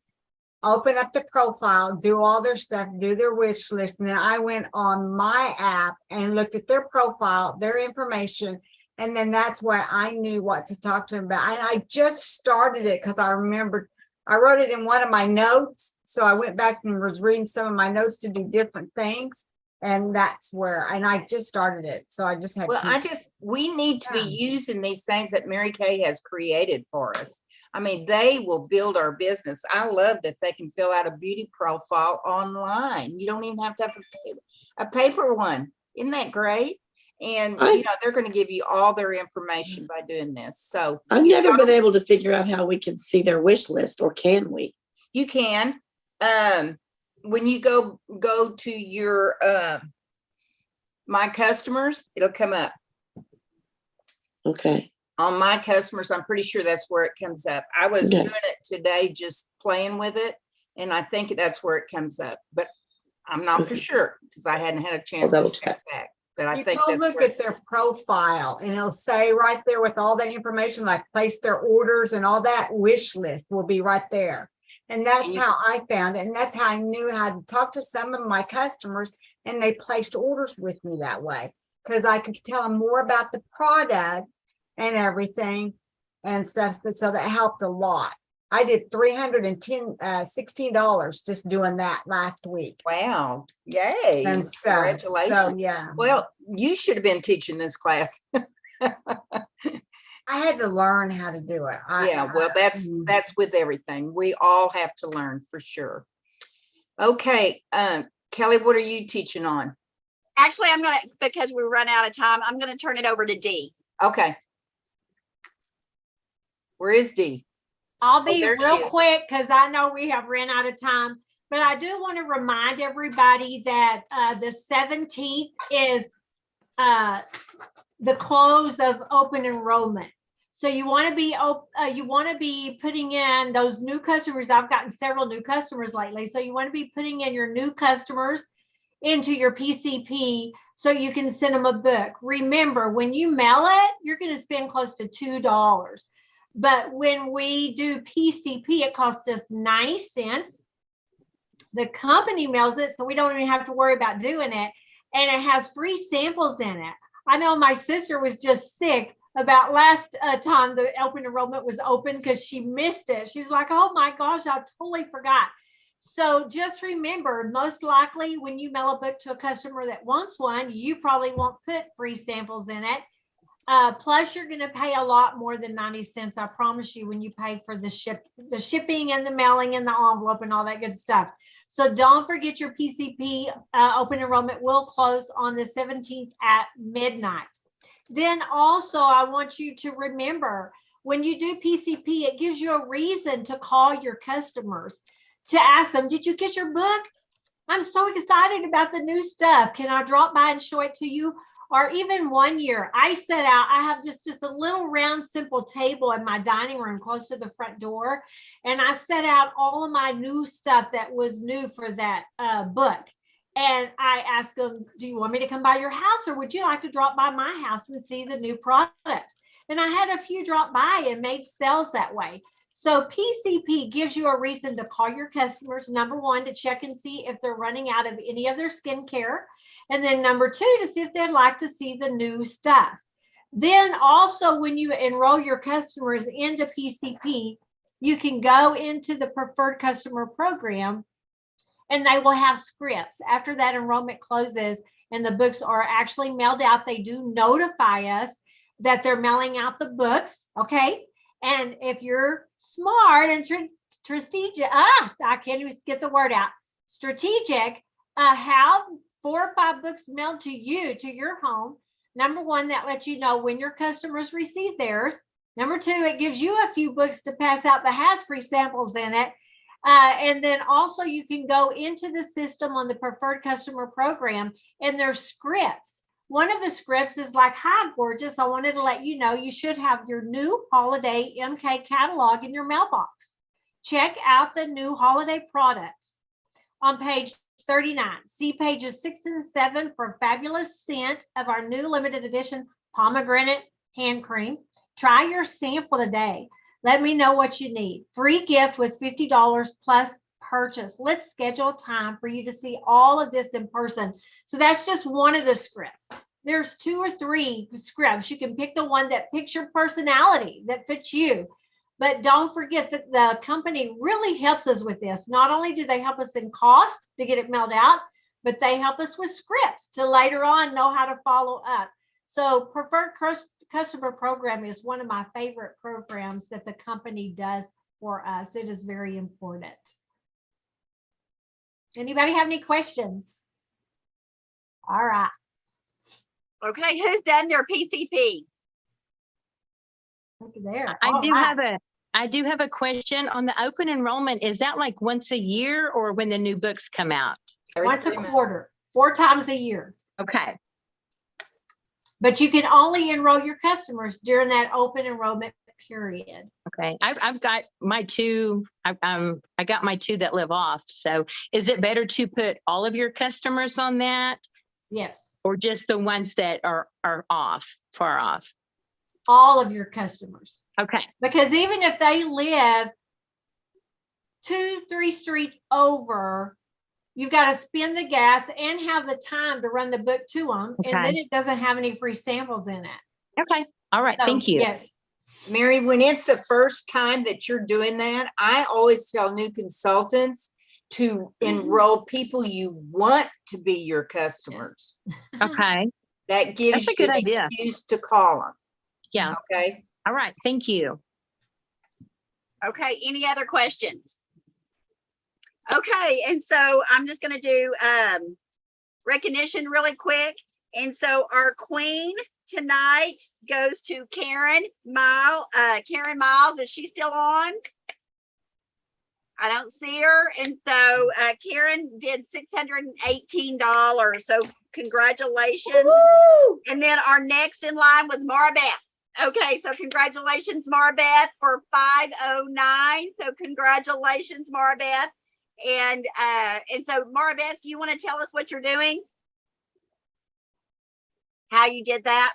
Speaker 7: open up the profile, do all their stuff, do their wish list. And then I went on my app and looked at their profile, their information. And then that's where I knew what to talk to them about. And I just started it because I remembered I wrote it in one of my notes. So I went back and was reading some of my notes to do different things. And that's where, and I just started it. So I just had.
Speaker 12: Well,
Speaker 7: to-
Speaker 12: we need to be
Speaker 7: Yeah.
Speaker 12: using these things that Mary Kay has created for us. I mean, they will build our business. I love that they can fill out a beauty profile online. You don't even have to have a paper one. Isn't that great? And, they're going to give you all their information by doing this. So
Speaker 9: I've never been able to figure out how we can see their wish list, or can we?
Speaker 12: you can, when you go to your, my customers, it'll come up.
Speaker 9: Okay.
Speaker 12: On my customers, I'm pretty sure that's where it comes up. I was
Speaker 9: Okay.
Speaker 12: doing it today, just playing with it. And I think that's where it comes up, but I'm not for
Speaker 9: Okay.
Speaker 12: sure because I hadn't had a chance
Speaker 9: double
Speaker 12: to check back. But I
Speaker 7: You
Speaker 12: think
Speaker 7: go
Speaker 12: that's
Speaker 7: look
Speaker 12: where,
Speaker 7: at their profile and it'll say right there with all that information, like place their orders and all that wish list will be right there. And that's
Speaker 12: And you-
Speaker 7: how I found it. And that's how I knew how to talk to some of my customers, and they placed orders with me that way. Because I could tell them more about the product and everything and stuff. So that helped a lot. I did $316 just doing that last week
Speaker 12: wow, yay,
Speaker 7: and stuff. So,
Speaker 12: congratulations.
Speaker 7: yeah.
Speaker 12: Well, you should have been teaching this class.
Speaker 7: I had to learn how to do it.
Speaker 12: Yeah, well, that's with everything. We all have to learn for sure. Okay, Kelly, what are you teaching on?
Speaker 1: Actually, because we run out of time, I'm gonna turn it over to Dee.
Speaker 12: Okay. Where is Dee?
Speaker 13: I'll be
Speaker 12: there she
Speaker 13: real
Speaker 12: is.
Speaker 13: quick because I know we have ran out of time, but I do want to remind everybody that the 17th is the close of open enrollment. So you want to be putting in those new customers. I've gotten several new customers lately. So you want to be putting in your new customers into your PCP so you can send them a book. Remember, when you mail it, you're going to spend close to $2. But when we do PCP, it costs us 90 cents. The company mails it, so we don't even have to worry about doing it. And it has free samples in it. I know my sister was just sick about last time the open enrollment was open because she missed it. She was like, oh my gosh, I totally forgot. So just remember, most likely when you mail a book to a customer that wants one, you probably won't put free samples in it. Plus you're going to pay a lot more than 90 cents. I promise you, when you pay for the shipping and the mailing and the envelope and all that good stuff. So don't forget your PCP open enrollment will close on the 17th at midnight. Then also I want you to remember, when you do PCP, it gives you a reason to call your customers to ask them, did you get your book? I'm so excited about the new stuff. Can I drop by and show it to you? Or even one year, I set out, I have just a little round, simple table in my dining room close to the front door. And I set out all of my new stuff that was new for that book. And I asked them, do you want me to come by your house, or would you like to drop by my house and see the new products? And I had a few drop by and made sales that way. So PCP gives you a reason to call your customers. Number one, to check and see if they're running out of any of their skincare. And then number two, to see if they'd like to see the new stuff. Then also, when you enroll your customers into PCP, you can go into the preferred customer program and they will have scripts. After that enrollment closes and the books are actually mailed out, they do notify us that they're mailing out the books. Okay. And if you're smart and strategic, I can't even get the word out, strategic, have 4 or 5 books mailed to you, to your home. Number one, that lets you know when your customers receive theirs. Number two, it gives you a few books to pass out that has free samples in it. And then also you can go into the system on the preferred customer program and there's scripts. One of the scripts is like, hi, gorgeous. I wanted to let you know you should have your new holiday MK catalog in your mailbox. Check out the new holiday products on page 39. See pages 6 and 7 for a fabulous scent of our new limited edition pomegranate hand cream. Try your sample today. Let me know what you need. Free gift with $50 plus purchase. Let's schedule time for you to see all of this in person. So that's just one of the scripts. There's 2 or 3 scripts. You can pick the one that fits your personality, that fits you. But don't forget that the company really helps us with this. Not only do they help us in cost to get it mailed out, but they help us with scripts to later on know how to follow up. So preferred customer program is one of my favorite programs that the company does for us. It is very important. Anybody have any questions? All right.
Speaker 1: Okay, who's done their PCP?
Speaker 13: Look there.
Speaker 11: I do have a question on the open enrollment. Is that like once a year or when the new books come out?
Speaker 13: Once a quarter, 4 times a year.
Speaker 11: Okay.
Speaker 13: But you can only enroll your customers during that open enrollment period.
Speaker 11: Okay. I've got my 2. I got my 2 that live off. So is it better to put all of your customers on that?
Speaker 13: Yes.
Speaker 11: Or just the ones that are off, far off?
Speaker 13: All of your customers.
Speaker 11: Okay.
Speaker 13: Because even if they live 2-3 streets over, you've got to spend the gas and have the time to run the book to them.
Speaker 11: Okay.
Speaker 13: And then it doesn't have any free samples in it.
Speaker 11: Okay. All right.
Speaker 13: So,
Speaker 11: Thank you.
Speaker 13: Yes.
Speaker 12: Mary, when it's the first time that you're doing that, I always tell new consultants to enroll people you want to be your customers.
Speaker 11: Okay.
Speaker 12: That gives
Speaker 11: That's a
Speaker 12: you
Speaker 11: good
Speaker 12: an
Speaker 11: idea.
Speaker 12: excuse to call them.
Speaker 11: Yeah.
Speaker 12: Okay.
Speaker 11: All right. Thank you.
Speaker 1: Okay, any other questions? Okay, and so I'm just going to do recognition really quick. And so our queen tonight goes to Karen Miles. Karen Miles, is she still on? I don't see her. And so Karen did $618. So congratulations.
Speaker 12: Woo!
Speaker 1: And then our next in line was Marabeth. Okay, so congratulations, Marabeth, for 509. So congratulations, Marabeth. And so Marabeth, do you want to tell us what you're doing? How you did that?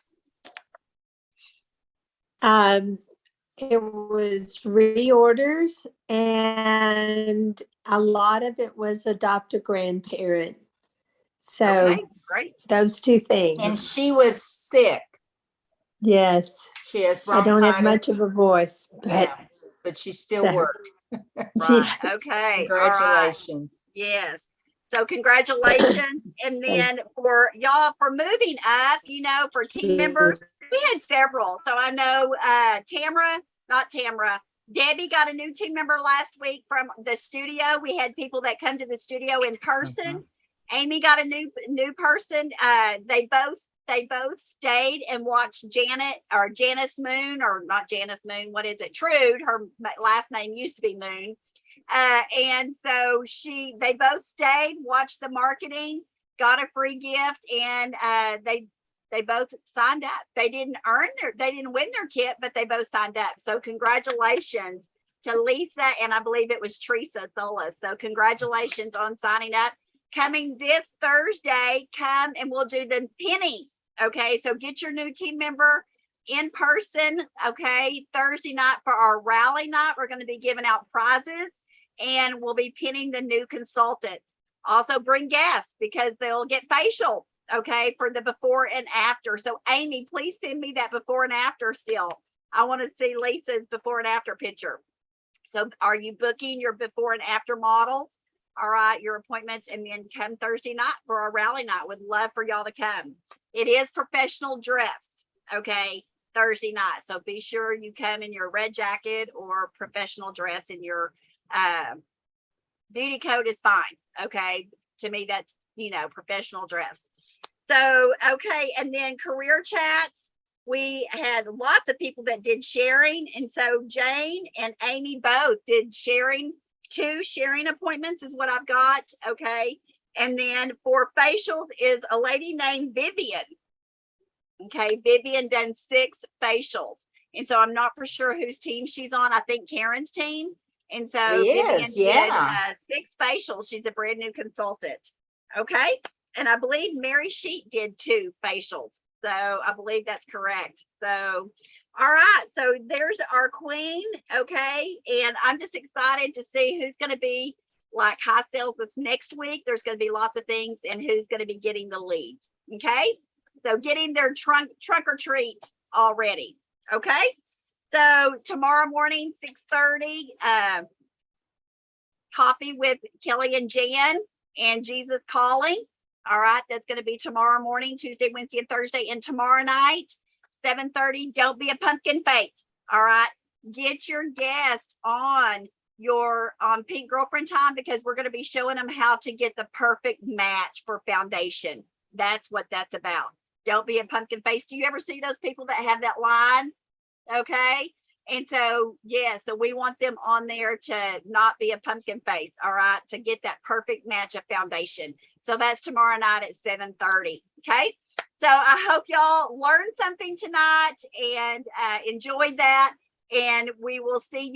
Speaker 14: It was reorders, and a lot of it was adopt a grandparent. So
Speaker 1: Okay, great.
Speaker 14: those 2 things.
Speaker 12: And she was sick.
Speaker 14: Yes.
Speaker 12: She has
Speaker 14: I don't have much
Speaker 12: bronchitis.
Speaker 14: of a voice, but
Speaker 12: Yeah, but she still
Speaker 14: that-
Speaker 12: worked.
Speaker 1: Right.
Speaker 14: yes.
Speaker 1: Okay.
Speaker 12: Congratulations.
Speaker 1: All right. Yes. So congratulations. And then for y'all for moving up, you know, for team members, we had several. So I know Debbie got a new team member last week from the studio. We had people that come to the studio in person. Amy got a new person. They both stayed and watched Janice Moon, or not Janice Moon. What is it? Trude. Her last name used to be Moon. And so they both stayed, watched the marketing, got a free gift, and they both signed up. They didn't win their kit, but they both signed up. So congratulations to Lisa, and I believe it was Teresa Solis. So congratulations on signing up. Coming this Thursday, come and we'll do the pinning. Okay, so get your new team member in person. Okay, Thursday night for our rally night, we're going to be giving out prizes, and we'll be pinning the new consultants. Also bring guests because they'll get facial. Okay, for the before and after. So Amy, please send me that before and after still. I want to see Lisa's before and after picture. So are you booking your before and after models? All right, your appointments, and then come Thursday night for our rally night. Would love for y'all to come. It is professional dress, okay, Thursday night. So be sure you come in your red jacket or professional dress, and your beauty coat is fine. Okay, to me, that's, you know, professional dress. So, okay, and then career chats. We had lots of people that did sharing. And so Jane and Amy both did sharing. 2 sharing appointments is what I've got. Okay. And then for facials is a lady named Vivian. Okay. Vivian done 6 facials. And so I'm not for sure whose team she's on. I think Karen's team. And so
Speaker 12: He
Speaker 1: Vivian
Speaker 12: is,
Speaker 1: did
Speaker 12: yeah.
Speaker 1: 6 facials. She's a brand new consultant. Okay. And I believe Mary Sheet did 2 facials. So I believe that's correct. So, all right. So there's our queen. Okay. And I'm just excited to see who's going to be like high sales this next week. There's going to be lots of things and who's going to be getting the leads. Okay. So getting their trunk or treat already. Okay. So tomorrow morning, 6:30, coffee with Kelly and Jan and Jesus Calling. All right. That's going to be tomorrow morning, Tuesday, Wednesday, and Thursday. And tomorrow night, 7:30, don't be a pumpkin face. All right. Get your guest on your Pink Girlfriend Time, because we're going to be showing them how to get the perfect match for foundation. That's what that's about. Don't be a pumpkin face. Do you ever see those people that have that line? Okay. And so, yeah, so we want them on there to not be a pumpkin face. All right. To get that perfect match of foundation. So that's tomorrow night at 7:30. Okay. So I hope y'all learned something tonight and enjoyed that. And we will see you.